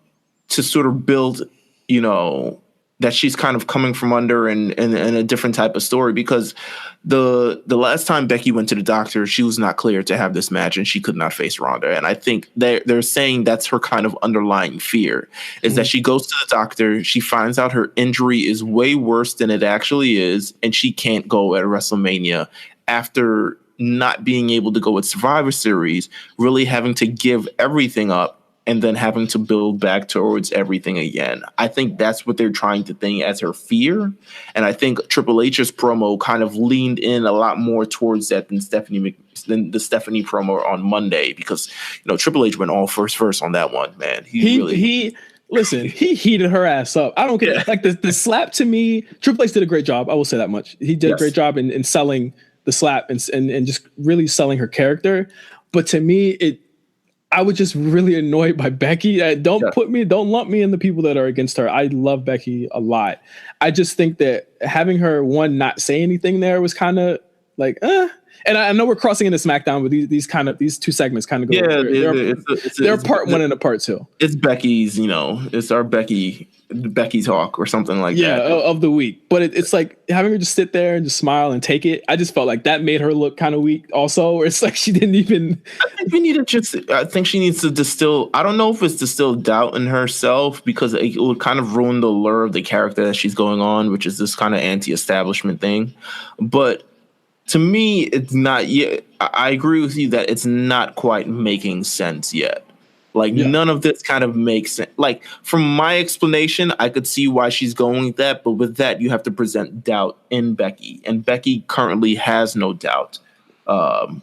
sort of build, that she's kind of coming from under in a different type of story, because the last time Becky went to the doctor, she was not cleared to have this match and she could not face Ronda. And I think they're saying that's her kind of underlying fear is that she goes to the doctor, she finds out her injury is way worse than it actually is, and she can't go at WrestleMania after not being able to go at Survivor Series, really having to give everything up and then having to build back towards everything again. I think that's what they're trying to think as her fear. And I think Triple H's promo kind of leaned in a lot more towards that than the Stephanie promo on Monday, because, Triple H went all first on that one, man. He heated her ass up. I don't care. Yeah. Like the slap, to me, Triple H did a great job. I will say that much. He did a great job in selling the slap and just really selling her character. But to me, I was just really annoyed by Becky. Don't lump me in the people that are against her. I love Becky a lot. I just think that having her not say anything there was kind of like, And I know we're crossing into SmackDown, but these two segments kind of go. Yeah, they're part one and a part two. It's Becky's, it's our Becky talk or something like that. Yeah, of the week. But it's like having her just sit there and just smile and take it. I just felt like that made her look kind of weak also, where it's like she didn't even. I think she needs to distill. I don't know if it's distill doubt in herself, because it would kind of ruin the allure of the character that she's going on, which is this kind of anti-establishment thing. But to me, it's not yet. I agree with you that it's not quite making sense yet. None of this kind of makes sense. Like, from my explanation, I could see why she's going with that. But with that, you have to present doubt in Becky. And Becky currently has no doubt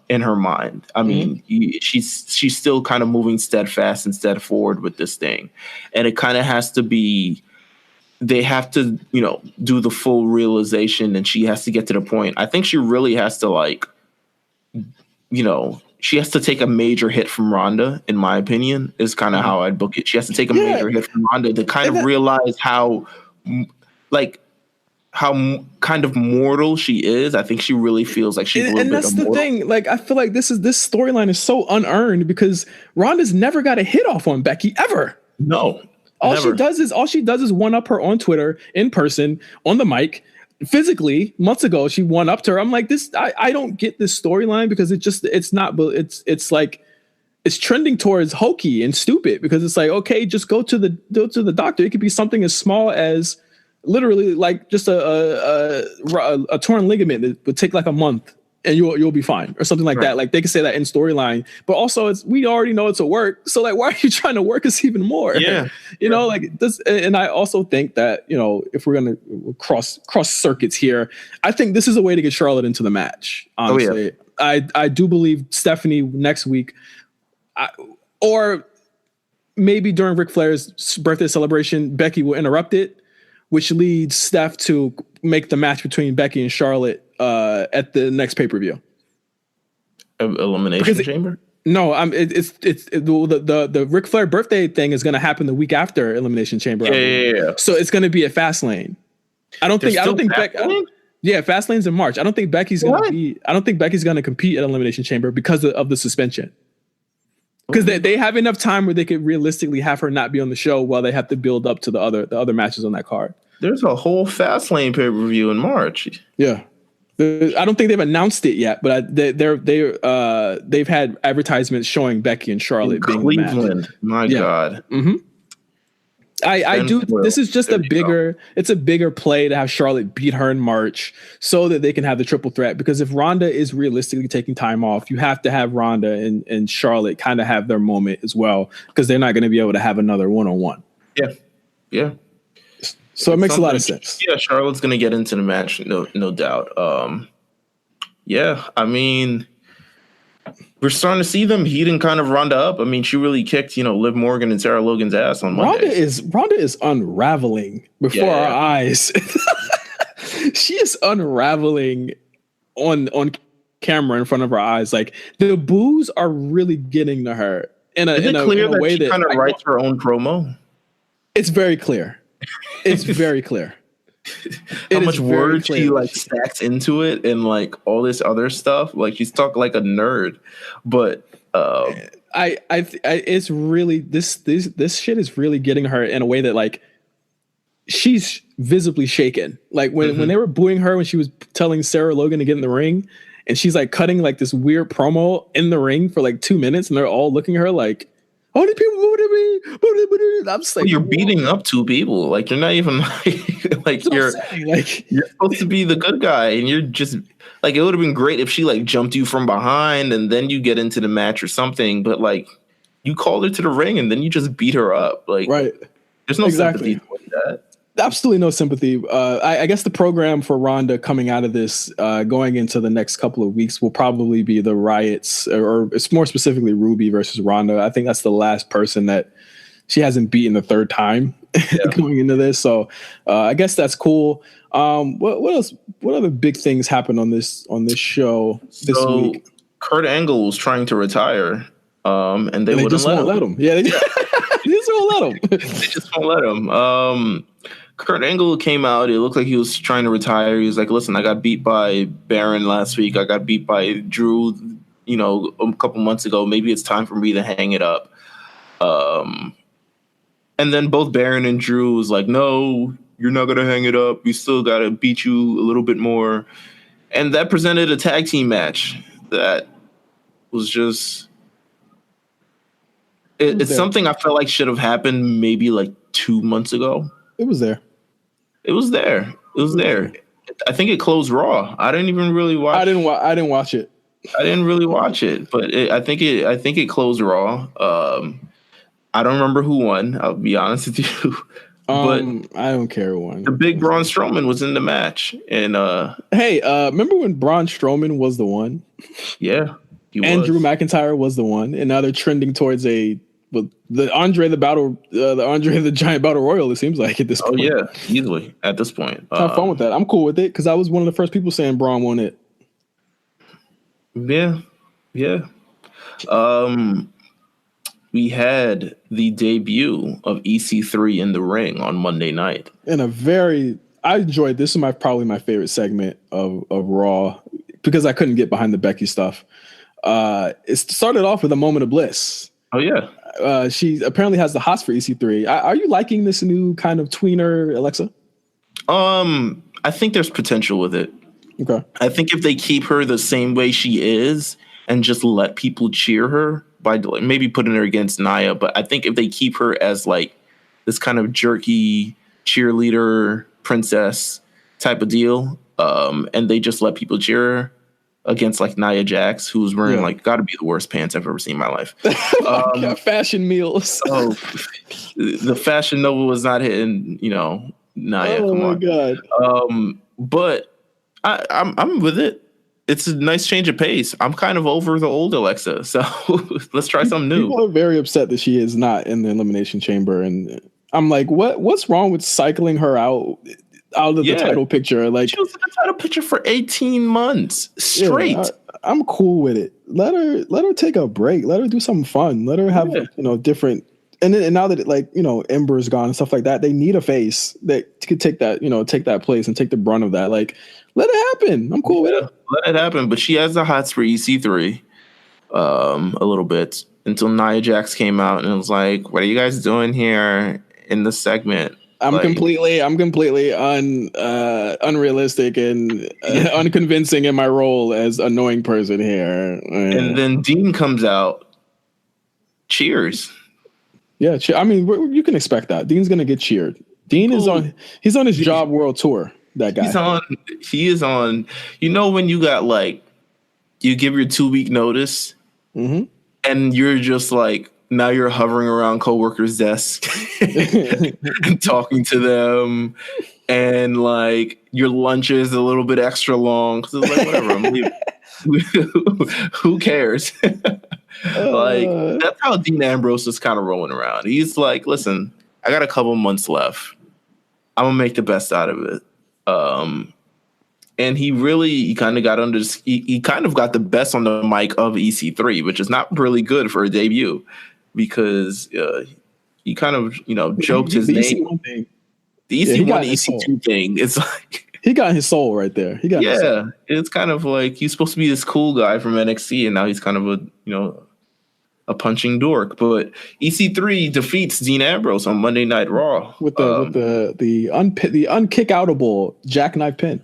in her mind. I mean, she's still kind of moving steadfast instead forward with this thing. And it kind of has to be, they have to, do the full realization, and she has to get to the point. I think she really has to, she has to take a major hit from Ronda, in my opinion, is kind of how I'd book it. She has to take a major hit from Ronda to kind of realize how kind of mortal she is. I think she really feels like she's a little bit that's immortal. the thing. Like, I feel like this storyline is so unearned because Ronda's never got a hit off on Becky ever. No. All she does is one up her on Twitter in person on the mic. Physically, months ago, she one upped her. I'm like, this. I don't get this storyline because it's like it's trending towards hokey and stupid because it's like, okay, just go to the doctor. It could be something as small as literally like just a torn ligament that would take like a month and you'll be fine or something like that. Like they could say that in storyline, but also we already know it's a work. So like, why are you trying to work us even more? Yeah. You know, like this. And I also think that, you know, if we're going to cross circuits here, I think this is a way to get Charlotte into the match. Honestly, I do believe Stephanie next week or maybe during Ric Flair's birthday celebration, Becky will interrupt it, which leads Steph to make the match between Becky and Charlotte at the next pay-per-view. Elimination Chamber? No, the Ric Flair birthday thing is going to happen the week after Elimination Chamber. Yeah. So it's going to be at Fastlane. I don't think Fastlane's in March. I don't think Becky's going to compete at Elimination Chamber because of the suspension. Because they have enough time where they could realistically have her not be on the show while they have to build up to the other matches on that card. There's a whole Fastlane pay-per-view in March. Yeah. I don't think they've announced it yet, but they've had advertisements showing Becky and Charlotte being Cleveland. The match. My God. Mm-hmm. I do. This is just it's a bigger play to have Charlotte beat her in March so that they can have the triple threat. Because if Ronda is realistically taking time off, you have to have Ronda and Charlotte kind of have their moment as well, because they're not going to be able to have another one-on-one. Yeah. So it makes a lot of sense. Yeah, Charlotte's going to get into the match, no doubt. I mean, we're starting to see them heating kind of Ronda up. I mean, she really kicked, Liv Morgan and Sarah Logan's ass on Monday. Ronda is unraveling before our eyes. She is unraveling on camera in front of our eyes. Like the boos are really getting to her in a way that kind of writes her own promo. It's very clear. It's very clear. How much words she like stacks into it and like all this other stuff. Like she's talking like a nerd, but it's really this shit is really getting her in a way that like she's visibly shaken. Like when they were booing her when she was telling Sarah Logan to get in the ring, and she's like cutting like this weird promo in the ring for like 2 minutes, and they're all looking at her like, "Oh, the people booed at me." I'm just like, you're beating up two people. Like you're not even like you're supposed to be the good guy, and you're just like, it would have been great if she like jumped you from behind and then you get into the match or something. But like you called her to the ring and then you just beat her up. Like there's no sympathy for that. Absolutely no sympathy. I guess the program for Ronda coming out of this, going into the next couple of weeks, will probably be the riots, or it's more specifically Ruby versus Ronda. I think that's the last person that she hasn't beaten the third time going into this. So I guess that's cool. What else? What other big things happened on this show this week? Kurt Angle was trying to retire, and they wouldn't let him. Yeah, they just won't let him. They just won't let him. Kurt Angle came out. It looked like he was trying to retire. He was like, "Listen, I got beat by Baron last week. I got beat by Drew, a couple months ago. Maybe it's time for me to hang it up." And then both Baron and Drew was like, "No, you're not gonna hang it up. We still gotta beat you a little bit more." And that presented a tag team match that was just. It's something I felt like should have happened maybe like 2 months ago. It was there. It was there. I think it closed Raw. I didn't even really watch. I didn't watch it. I didn't really watch it, but I think it closed Raw. I don't remember who won. I'll be honest with you. But I don't care who won. The big Braun Strowman was in the match, and remember when Braun Strowman was the one? Yeah, and Drew McIntyre was the one, and now they're trending towards the Andre the Giant Battle Royal. It seems like at this point. Oh yeah, easily at this point. Have fun with that. I'm cool with it because I was one of the first people saying Braun won it. Yeah. We had the debut of EC3 in the ring on Monday night. And I enjoyed this. Is probably my favorite segment of Raw because I couldn't get behind the Becky stuff. It started off with a moment of bliss. Oh yeah. She apparently has the hots for EC3. Are you liking this new kind of tweener, Alexa? I think there's potential with it. Okay. I think if they keep her the same way she is and just let people cheer her by maybe putting her against Nia, but I think if they keep her as like this kind of jerky cheerleader princess type of deal, and they just let people cheer her against like Nia Jax, who's wearing like got to be the worst pants I've ever seen in my life. Fashion Meelz. Oh, the Fashion Nova was not hitting, Nia. Oh come my on. God. But I'm with it. It's a nice change of pace. I'm kind of over the old Alexa, so let's try something new. People are very upset that she is not in the Elimination Chamber, and I'm like, what's wrong with cycling her out of the title picture? Like, she was in the title picture for 18 months straight. Yeah, I'm cool with it. Let her take a break. Let her do something fun. Let her have different. And now that Ember's gone and stuff like that, they need a face that could take that place and take the brunt of that. Like, let it happen. I'm cool with it. Let it happen. But she has the hots for EC3 a little bit until Nia Jax came out and it was like, what are you guys doing here in this segment? I'm completely unrealistic and unconvincing in my role as annoying person here. And then Dean comes out. Cheers. Yeah, I mean, you can expect that. Dean's gonna get cheered. Dean is on his Job World Tour. That guy. He is on. When you got like, you give your 2-week notice, and you're just like, now you're hovering around coworkers' desk and talking to them, and like your lunch is a little bit extra long because it's like whatever. I'm leaving. Who cares? Like that's how Dean Ambrose is kind of rolling around. He's like, listen, I got a couple months left. I'm gonna make the best out of it. And he kind of got the best on the mic of EC3, which is not really good for a debut because he kind of joked his name. The EC1 EC2 thing. It's like he got his soul right there. It's kind of like he's supposed to be this cool guy from NXT, and now he's kind of a punching dork. But EC3 defeats Dean Ambrose on Monday Night Raw with the unkick-outable jackknife pin.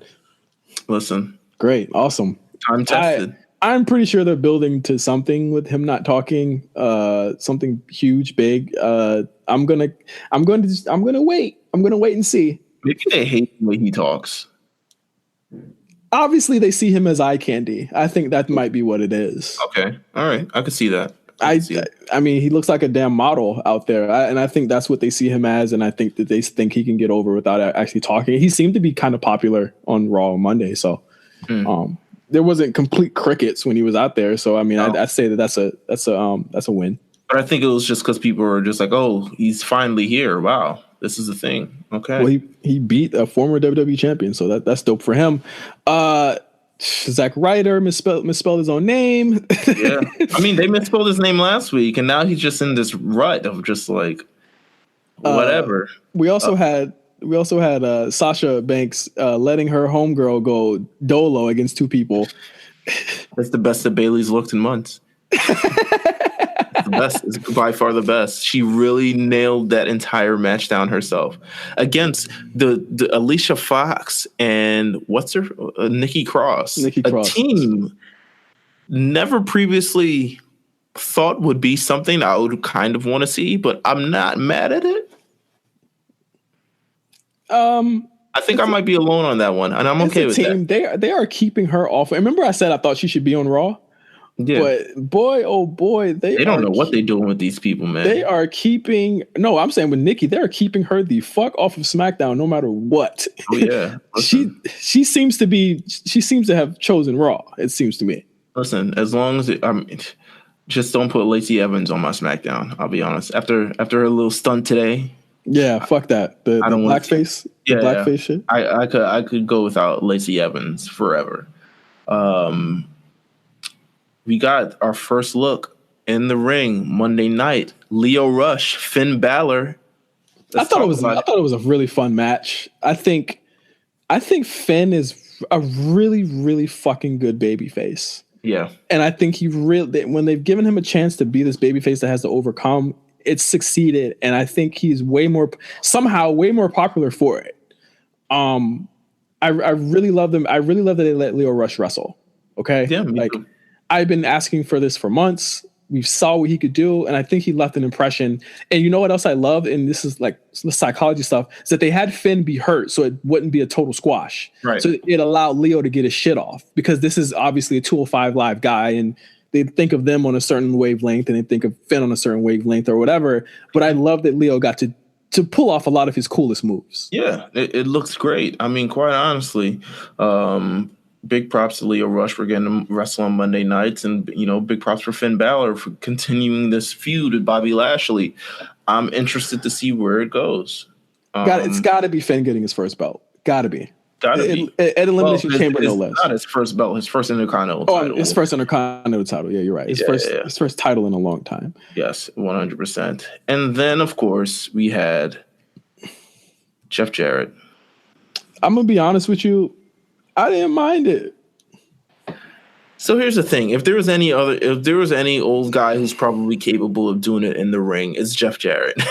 Listen, great, awesome, time tested. I'm pretty sure they're building to something with him not talking, something huge, big. I'm gonna wait. I'm gonna wait and see. Maybe they hate the way he talks. Obviously, they see him as eye candy. I think that might be what it is. Okay, all right, I could see that. I mean, he looks like a damn model out there, and I think that's what they see him as, and I think that they think he can get over without actually talking. He seemed to be kind of popular on Raw on Monday, so there wasn't complete crickets when he was out there. So I mean, I'd say that's a win. But I think it was just because people were just like, "Oh, he's finally here! Wow, this is a thing." Okay. Well, he beat a former WWE champion, so that's dope for him. Zack Ryder misspelled his own name. Yeah, I mean they misspelled his name last week, and now he's just in this rut of just like whatever. We also had Sasha Banks letting her homegirl go dolo against 2 people. That's the best that Bayley's looked in months. The best. It's by far the best. She really nailed that entire match down herself against the Alicia Fox and what's her Nikki Cross. A team never previously thought would be something I would kind of want to see, but I'm not mad at it. I think I might be alone on that one, and I'm okay with that. They are keeping her off. Remember, I said I thought she should be on Raw. Yeah. But boy, oh boy, they don't know what they're doing with these people, man. They are keeping. No, I'm saying with Nikki, they're keeping her the fuck off of SmackDown, no matter what. Oh yeah, she seems to have chosen Raw. It seems to me. Listen, as long as just don't put Lacey Evans on my SmackDown. I'll be honest. After her little stunt today. Yeah, fuck that. The blackface. Yeah, blackface shit. I could go without Lacey Evans forever. we got our first look in the ring Monday night. Lio Rush, Finn Balor. I thought it was a really fun match. I think Finn is a really, really fucking good babyface. Yeah. And I think when they've given him a chance to be this babyface that has to overcome, it's succeeded. And I think he's somehow way more popular for it. I really love them. I really love that they let Lio Rush wrestle. Okay. Yeah. Like, I've been asking for this for months. We saw what he could do, and I think he left an impression. And you know what else I love? And this is like some psychology stuff, is that they had Finn be hurt so it wouldn't be a total squash. Right. So it allowed Leo to get his shit off, because this is obviously a 205 Live guy, and they think of them on a certain wavelength and they think of Finn on a certain wavelength or whatever. But I love that Leo got to pull off a lot of his coolest moves. Yeah, it looks great. I mean, quite honestly, big props to Lio Rush for getting to wrestle on Monday nights, and big props for Finn Balor for continuing this feud with Bobby Lashley. I'm interested to see where it goes. It's got to be Finn getting his first belt. Got to be. Got to be. At Elimination Chamber, no less. Not his first belt, his first Intercontinental title. His first Intercontinental title. Yeah, you're right. His first title in a long time. Yes, 100%. And then, of course, we had Jeff Jarrett. I'm going to be honest with you. I didn't mind it. So here's the thing: if there was any old guy who's probably capable of doing it in the ring, it's Jeff Jarrett.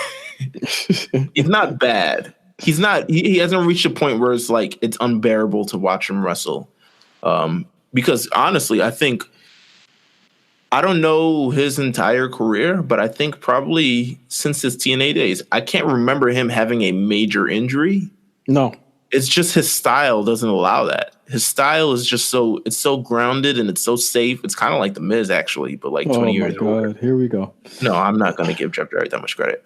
He's not bad. He's not. He hasn't reached a point where it's like it's unbearable to watch him wrestle. Because honestly, I don't know his entire career, but I think probably since his TNA days, I can't remember him having a major injury. No. It's just his style doesn't allow that. His style is just so grounded and it's so safe. It's kind of like the Miz, actually, but like 20 years ago. Oh my God, here we go. No, I'm not going to give Jeff Jarrett that much credit.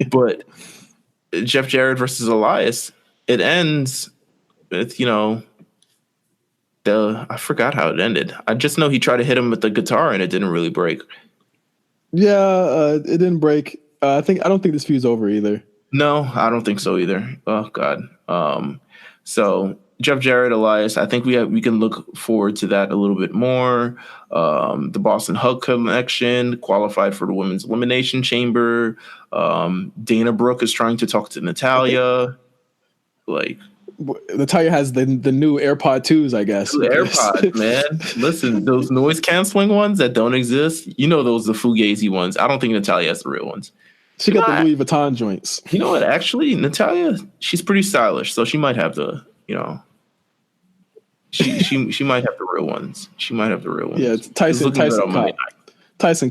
But Jeff Jarrett versus Elias, it ends with, I forgot how it ended. I just know he tried to hit him with the guitar and it didn't really break. Yeah, it didn't break. I don't think this feud's over either. No, I don't think so either. Oh God. So Jeff Jarrett, Elias, I think we can look forward to that a little bit more. The Boston Hug connection, qualified for the Women's Elimination Chamber. Dana Brooke is trying to talk to Natalya. Like, Natalya has the new AirPod 2s, I guess. The AirPods, man. Listen, those noise canceling ones that don't exist, those the Fugazi ones. I don't think Natalya has the real ones. She got the Louis Vuitton joints. You know what? Actually, Natalya, she's pretty stylish, so she might have the, she might have the real ones. She might have the real ones. Yeah, Tyson Cobb.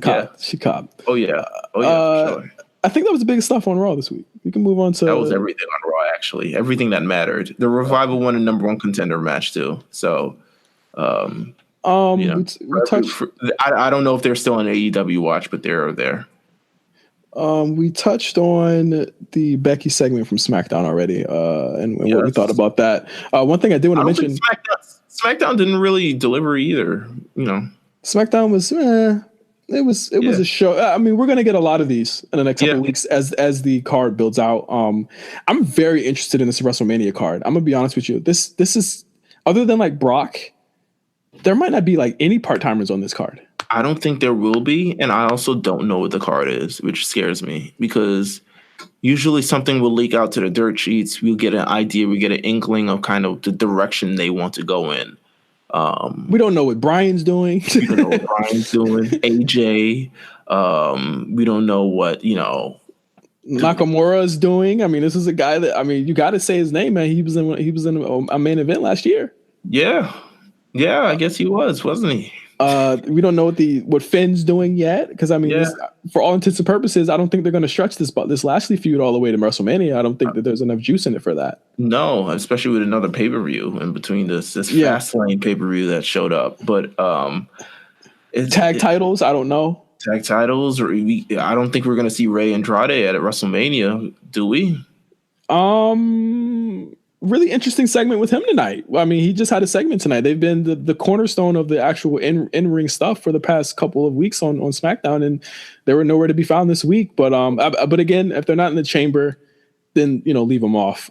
Yeah. She copped. Oh yeah. Sure. I think that was the biggest stuff on Raw this week. We can move on to that was everything on Raw. Actually, everything that mattered. The Revival won a number one contender match too. So, we touched. I don't know if they're still on AEW Watch, but they're there. We touched on the Becky segment from SmackDown already, and what we thought about that. One thing I did want to mention: SmackDown didn't really deliver either. SmackDown was it was a show. I mean, we're gonna get a lot of these in the next couple of weeks as the card builds out. I'm very interested in this WrestleMania card. I'm gonna be honest with you. This is, other than like Brock, there might not be like any part-timers on this card. I don't think there will be, and I also don't know what the card is, which scares me, because usually something will leak out to the dirt sheets. We'll get an idea, we get an inkling of kind of the direction they want to go in. We don't know what Brian's doing. We don't know what Brian's doing. AJ. We don't know what, Nakamura's doing. I mean, this is a guy that, you got to say his name, man. He was in a main event last year. Yeah, I guess he was, wasn't he? We don't know what Finn's doing yet, because this, for all intents and purposes, I don't think they're going to stretch this Lashley feud all the way to WrestleMania. I don't think that there's enough juice in it for that. No, especially with another pay-per-view in between this Fastlane pay-per-view that showed up. But tag titles, I don't know. Tag titles, or I don't think we're going to see Rey Andrade at WrestleMania, do we? Really interesting segment with him tonight. I mean, he just had a segment tonight. They've been the cornerstone of the actual in-ring stuff for the past couple of weeks on SmackDown, and they were nowhere to be found this week. But again, if they're not in the chamber, then leave him off,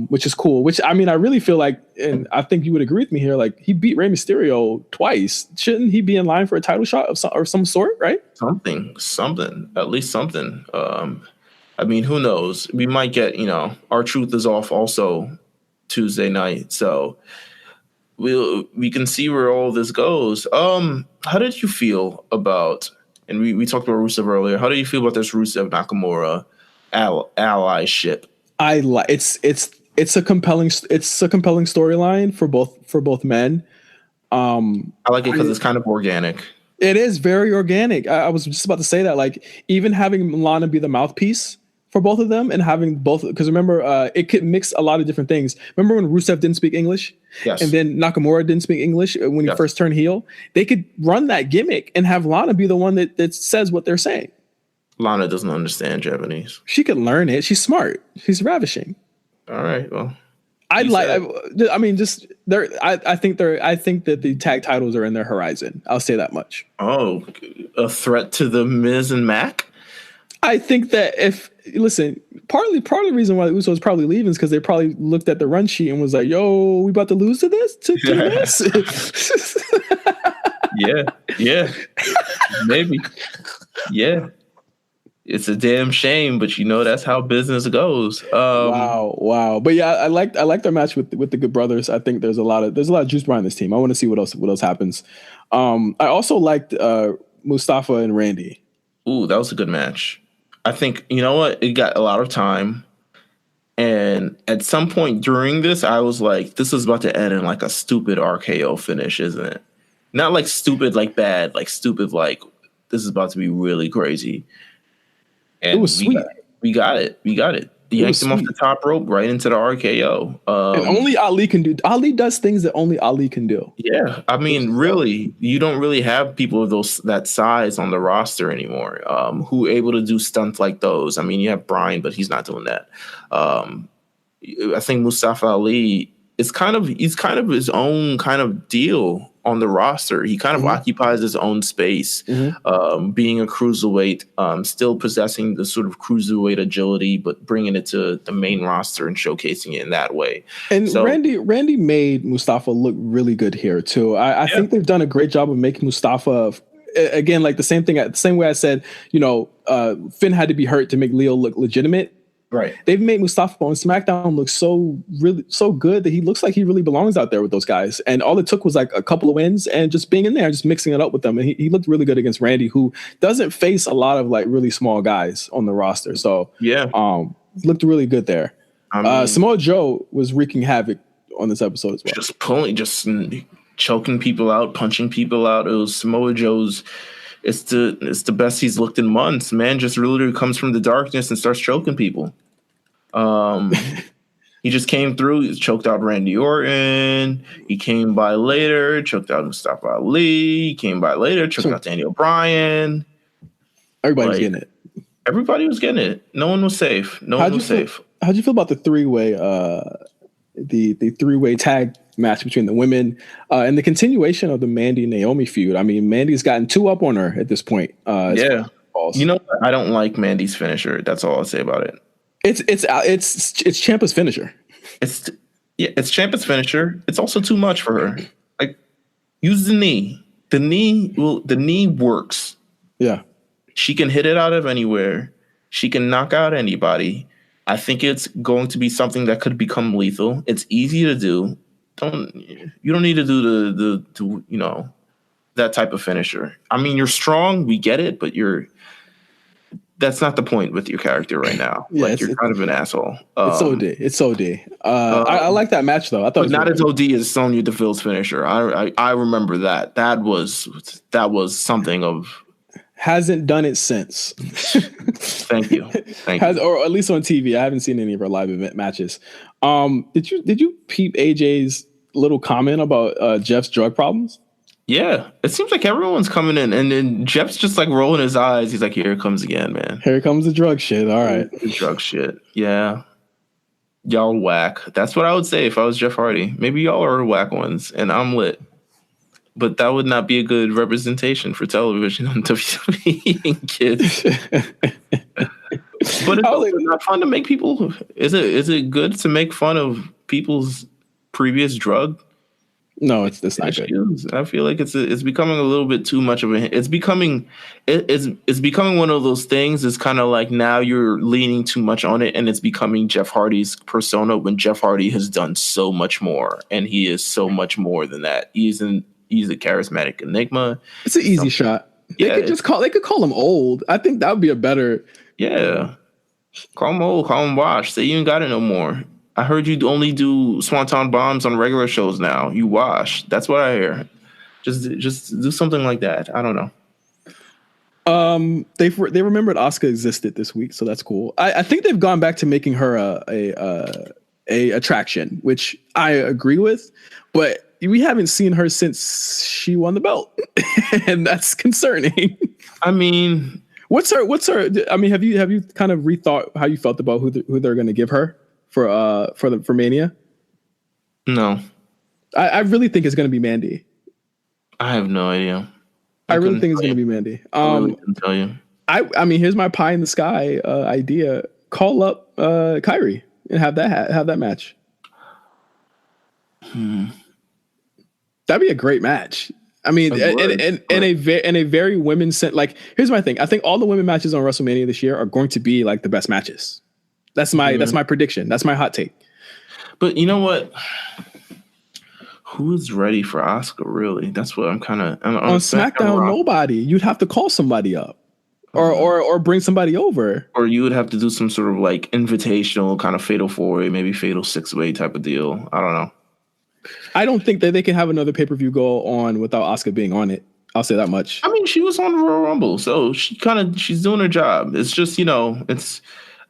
which is cool. Which I mean, I really feel like, and I think you would agree with me here. Like he beat Rey Mysterio twice. Shouldn't he be in line for a title shot of some sort? Right? Something, at least something. I mean, who knows? We might get R-Truth is off also Tuesday night, so we can see where all this goes. How did you feel about? And we talked about Rusev earlier. How do you feel about this Rusev Nakamura allyship? It's a compelling storyline for both men. I like it because it's kind of organic. It is very organic. I was just about to say that, like, even having Lana be the mouthpiece for both of them and having both, because remember, it could mix a lot of different things. Remember when Rusev didn't speak English? Yes. And then Nakamura didn't speak English when he first turned heel? They could run that gimmick and have Lana be the one that says what they're saying. Lana doesn't understand Japanese. She could learn it. She's smart. She's ravishing. All right. Well, I think that the tag titles are in their horizon. I'll say that much. Oh, a threat to the Miz and Mac? I think that part of the reason why the Usos probably leaving is because they probably looked at the run sheet and was like, "Yo, we about to lose to this to this." Yeah, maybe, yeah. It's a damn shame, but that's how business goes. Wow. But yeah, I like their match with the Good Brothers. I think there's a lot of juice behind this team. I want to see what else happens. I also liked Mustafa and Randy. Ooh, that was a good match. I think it got a lot of time, and at some point during this, I was like, "This is about to end in like a stupid RKO finish, isn't it? Not like stupid, like bad, like stupid, like this is about to be really crazy." And it was sweet. We got it. Yanked him off the top rope right into the RKO. And only Ali can do. Ali does things that only Ali can do. Yeah, I mean, really, you don't really have people of that size on the roster anymore who are able to do stunts like those. I mean, you have Bryan, but he's not doing that. I think Mustafa Ali he's kind of his own kind of deal on the roster. He kind of occupies his own space, being a cruiserweight, still possessing the sort of cruiserweight agility, but bringing it to the main roster and showcasing it in that way. And so, Randy made Mustafa look really good here too. I think they've done a great job of making Mustafa, again, like the same way I said, Finn had to be hurt to make Leo look legitimate. Right. They've made Mustafa on SmackDown look so good that he looks like he really belongs out there with those guys. And all it took was like a couple of wins and just being in there, just mixing it up with them. And he looked really good against Randy, who doesn't face a lot of like really small guys on the roster. So looked really good there. I mean, Samoa Joe was wreaking havoc on this episode as well. Just choking people out, punching people out. It was Samoa Joe's. It's the best he's looked in months. Man just literally comes from the darkness and starts choking people. He just came through. He choked out Randy Orton. He came by later, choked out Mustafa Ali. He came by later, choked out Daniel Bryan. Everybody was getting it. Everybody was getting it. No one was safe. How'd you feel about the three-way the three-way tag match between the women and the continuation of the Mandy Naomi feud? I mean, Mandy's gotten 2 up on her at this point. I don't like Mandy's finisher. That's all I'll say about it. It's Ciampa's finisher. It's Ciampa's finisher. It's also too much for her. Like, use the knee. The knee works. Yeah. She can hit it out of anywhere. She can knock out anybody. I think it's going to be something that could become lethal. It's easy to do. You don't need to do that type of finisher. I mean, you're strong, we get it, but that's not the point with your character right now. Yeah, you're kind of an asshole. It's OD. I like that match though. I thought not as OD as Sonya Deville's finisher. I remember that. That was something of. Hasn't done it since. Thank you. Or at least on TV. I haven't seen any of her live event matches. Did you peep AJ's little comment about Jeff's drug problems? Yeah, it seems like everyone's coming in, and then Jeff's just like rolling his eyes. He's like, "Here it comes again, man. Here comes the drug shit. All right, the drug shit. Yeah, y'all whack. That's what I would say if I was Jeff Hardy. Maybe y'all are whack ones, and I'm lit." But that would not be a good representation for television on WWE, kids. But it's also not fun to make people. Is it good to make fun of people's previous drug? No, it's not good. I feel like it's becoming a little bit too much of a. It's becoming one of those things. It's kind of like now you're leaning too much on it, and it's becoming Jeff Hardy's persona when Jeff Hardy has done so much more, and he is so much more than that. He's a charismatic enigma. It's an easy shot. Yeah, they could call him old. I think that would be a better. Yeah, call him old. Call him washed. Say you ain't got it no more. I heard you only do swanton bombs on regular shows now. You wash. That's what I hear. Just do something like that. I don't know. They remembered Asuka existed this week, so that's cool. I think they've gone back to making her a attraction, which I agree with, but we haven't seen her since she won the belt, and that's concerning. I mean, what's her? I mean, have you kind of rethought how you felt about who they're going to give her for Mania? No, I really think it's going to be Mandy. I have no idea. I really think it's going to be Mandy. I really couldn't tell you. I mean, here's my pie in the sky idea. Call up Kyrie and have that match. That'd be a great match. I mean, in a very women sent. Like, here's my thing. I think all the women matches on WrestleMania this year are going to be like the best matches. That's my prediction. That's my hot take. But you know what? Who's ready for Asuka, really? That's what I'm kind of on SmackDown. Nobody. You'd have to call somebody up, or bring somebody over, or you would have to do some sort of like invitational kind of fatal 4-way, maybe fatal 6-way type of deal. I don't know. I don't think that they can have another pay-per-view go on without Asuka being on it. I'll say that much. I mean, she was on Royal Rumble, so she's doing her job. It's just,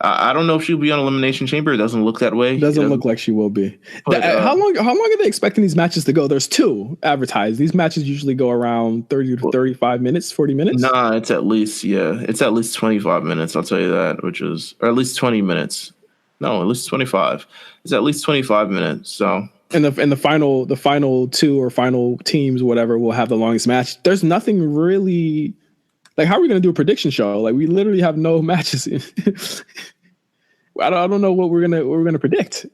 I don't know if she'll be on Elimination Chamber. It doesn't look that way. It doesn't look like she will be. But, how long are they expecting these matches to go? There's 2 advertised. These matches usually go around 30 to 35 minutes, 40 minutes. Nah, it's at least 25 minutes. I'll tell you that, or at least 20 minutes. No, at least 25. It's at least 25 minutes. So. And the final 2 or final teams, whatever, will have the longest match. There's nothing really. Like, how are we going to do a prediction show? Like, we literally have no matches. I don't know what we're gonna predict.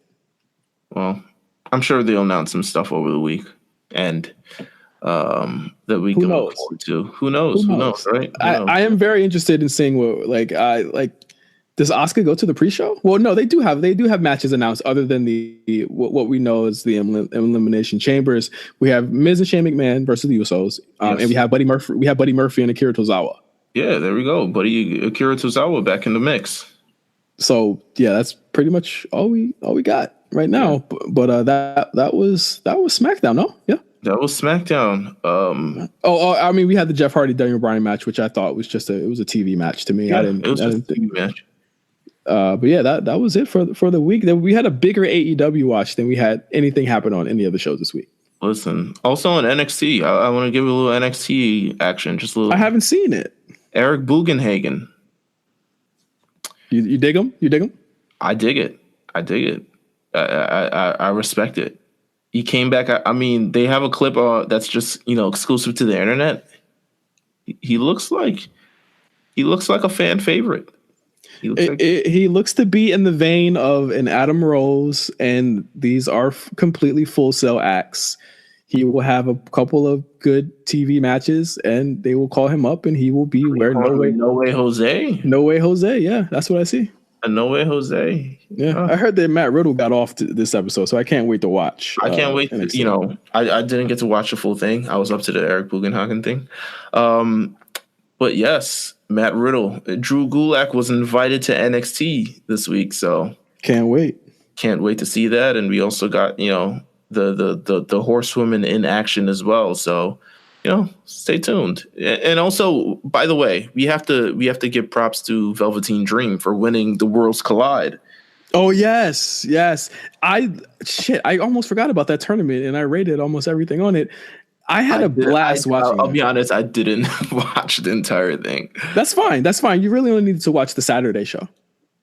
Well, I'm sure they'll announce some stuff over the week, and that we can look forward to. Who knows, right? I am very interested in seeing what does Asuka go to the pre-show? Well, no, they do have matches announced other than the what we know is the Elimination Chambers. We have Miz and Shane McMahon versus the Usos, and we have Buddy Murphy. We have Buddy Murphy and Akira Tozawa. Yeah, there we go, Akira Tozawa back in the mix. So yeah, that's pretty much all we got right now. Yeah. But that was SmackDown, no? Yeah. That was SmackDown. I mean, we had the Jeff Hardy Daniel Bryan match, which I thought was just a TV match to me. Yeah, it was just a TV match. But yeah, that was it for the week. We had a bigger AEW watch than we had anything happen on any other shows this week. Listen, also on NXT, I want to give a little NXT action. Just a little. I haven't seen it. Eric Bugenhagen. You dig him? You dig him? I dig it. I respect it. He came back. I mean, they have a clip that's just exclusive to the internet. He looks like a fan favorite. He looks to be in the vein of an Adam Rose, and these are completely full sell acts. He will have a couple of good TV matches, and they will call him up, and he will be where No Way Jose. Yeah, that's what I see. A No Way Jose. Yeah, I heard that Matt Riddle got off this episode, so I can't wait to watch. I can't wait. I didn't get to watch the full thing. I was up to the Eric Bugenhagen thing. But yes, Matt Riddle. Drew Gulak was invited to NXT this week, so can't wait to see that. And we also got the horsewomen in action as well. So stay tuned. And also, by the way, we have to give props to Velveteen Dream for winning the Worlds Collide. Oh yes. I almost forgot about that tournament, and I rated almost everything on it. I had a blast watching. I'll be honest, I didn't watch the entire thing. That's fine. You really only need to watch the Saturday show.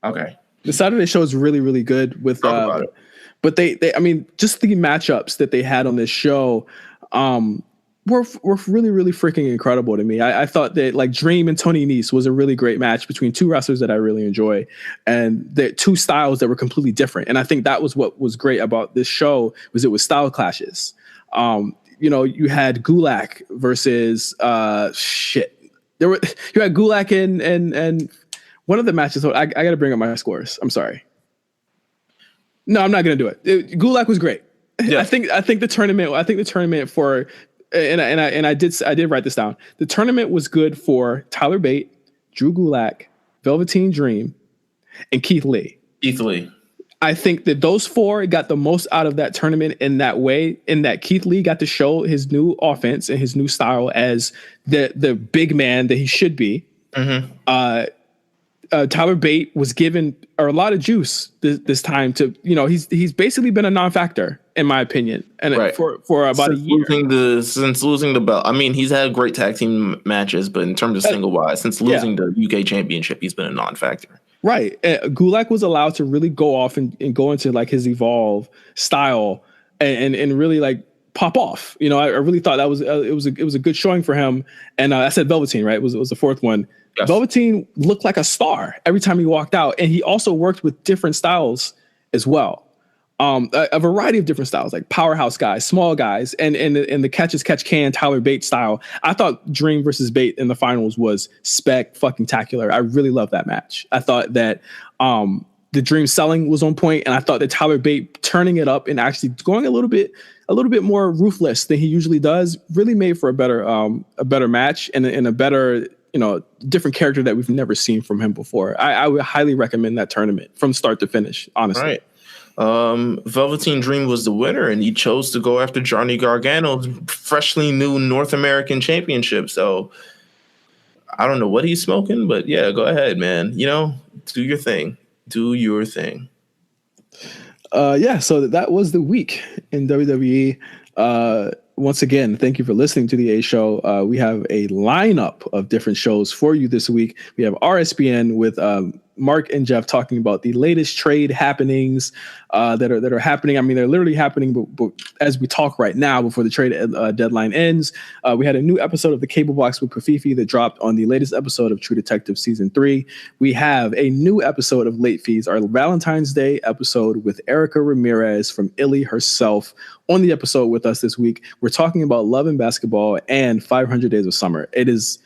Okay. The Saturday show is really, really good with about it. But they I mean, just the matchups that they had on this show, were really, really freaking incredible to me. I thought that like Dream and Tony Nese was a really great match between two wrestlers that I really enjoy, and the two styles that were completely different. And I think that was what was great about this show, was it was style clashes. You had Gulak versus you had Gulak and one of the matches. I got to bring up my scores. I'm sorry. No, I'm not going to do it. Gulak was great. Yeah. I think the tournament for, and I did write this down. The tournament was good for Tyler Bate, Drew Gulak, Velveteen Dream, and Keith Lee. I think that those four got the most out of that tournament in that way, in that Keith Lee got to show his new offense and his new style as the big man that he should be. Mm-hmm. Tyler Bate was given a lot of juice this time to, he's basically been a non-factor in my opinion. And right. for about a year. Since losing the belt. I mean, he's had great tag team matches, but in terms of single wise, since losing the UK championship, he's been a non-factor. Right. Gulak was allowed to really go off and go into like his Evolve style and really like pop off. I really thought that was it was a good showing for him. And I said Velveteen, right? It was the fourth one. Yes. Velveteen looked like a star every time he walked out, and he also worked with different styles as well. A variety of different styles, like powerhouse guys, small guys, and the catch-as-catch-can Tyler Bate style. I thought Dream versus Bate in the finals was spec-fucking-tacular. I really loved that match. I thought that the Dream selling was on point, and I thought that Tyler Bate turning it up and actually going a little bit more ruthless than he usually does really made for a better match and a better, different character that we've never seen from him before. I would highly recommend that tournament from start to finish, honestly. Right. Velveteen Dream was the winner, and he chose to go after Johnny Gargano's freshly new North American Championship. So I don't know what he's smoking, but yeah, go ahead, man. Do your thing. Do your thing. So that was the week in WWE. Once again, thank you for listening to the A Show. We have a lineup of different shows for you this week. We have RSBN with Mark and Jeff talking about the latest trade happenings that are happening. I mean, they're literally happening, but as we talk right now before the trade deadline ends, we had a new episode of The Cable Box with Kofifi that dropped on the latest episode of True Detective Season 3. We have a new episode of Late Fees, our Valentine's Day episode with Erica Ramirez from Illy herself on the episode with us this week. We're talking about Love and Basketball and 500 Days of Summer. It is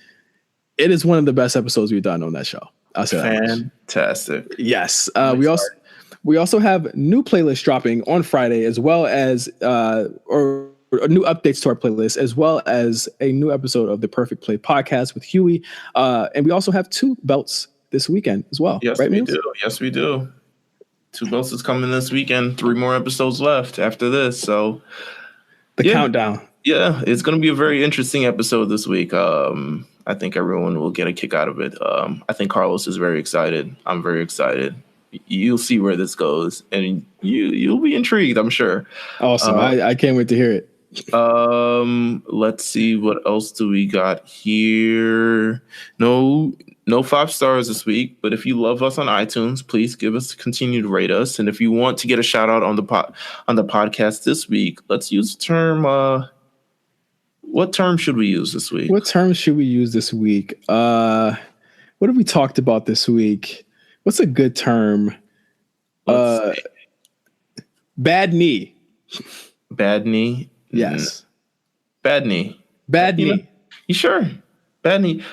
one of the best episodes we've done on that show. I'll say fantastic. Yes. We also have new playlists dropping on Friday, as well as or new updates to our playlist, as well as a new episode of the Perfect Play podcast with Huey. And we also have 2 belts this weekend as well. Yes, right, we do. Yes, we do. 2 belts is coming this weekend. 3 more episodes left after this. So the countdown. Yeah, it's going to be a very interesting episode this week. I think everyone will get a kick out of it. I think Carlos is very excited. I'm very excited. You'll see where this goes, and you'll be intrigued, I'm sure. Awesome. I can't wait to hear it. Let's see, what else do we got here? No 5 stars this week, but if you love us on iTunes, please continue to rate us. And if you want to get a shout out on the podcast this week, let's use the term. What term should we use this week? What term should we use this week? What have we talked about this week? What's a good term? Bad knee. Bad knee? Yes. Bad knee. Bad knee. You sure? Bad knee.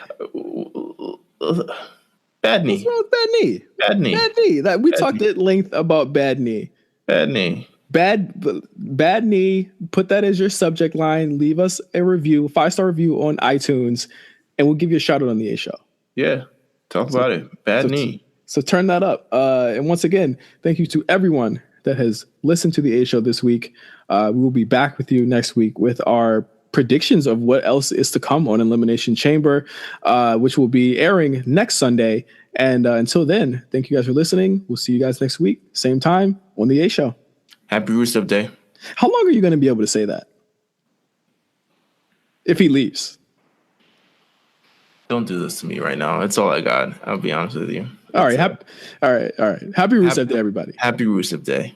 Bad knee. What's wrong with bad knee? Bad knee. Bad knee. We talked at length about bad knee. Bad knee. Bad knee. Put that as your subject line. Leave us a review, 5-star review on iTunes, and we'll give you a shout out on the A Show. Yeah, talk about it. Bad knee. So turn that up. And once again, thank you to everyone that has listened to the A Show this week. We will be back with you next week with our predictions of what else is to come on Elimination Chamber, which will be airing next Sunday. And until then, thank you guys for listening. We'll see you guys next week, same time on the A Show. Happy Rusev Day. How long are you going to be able to say that? If he leaves. Don't do this to me right now. That's all I got. I'll be honest with you. All right. Happy Rusev Day, everybody. Happy Rusev Day.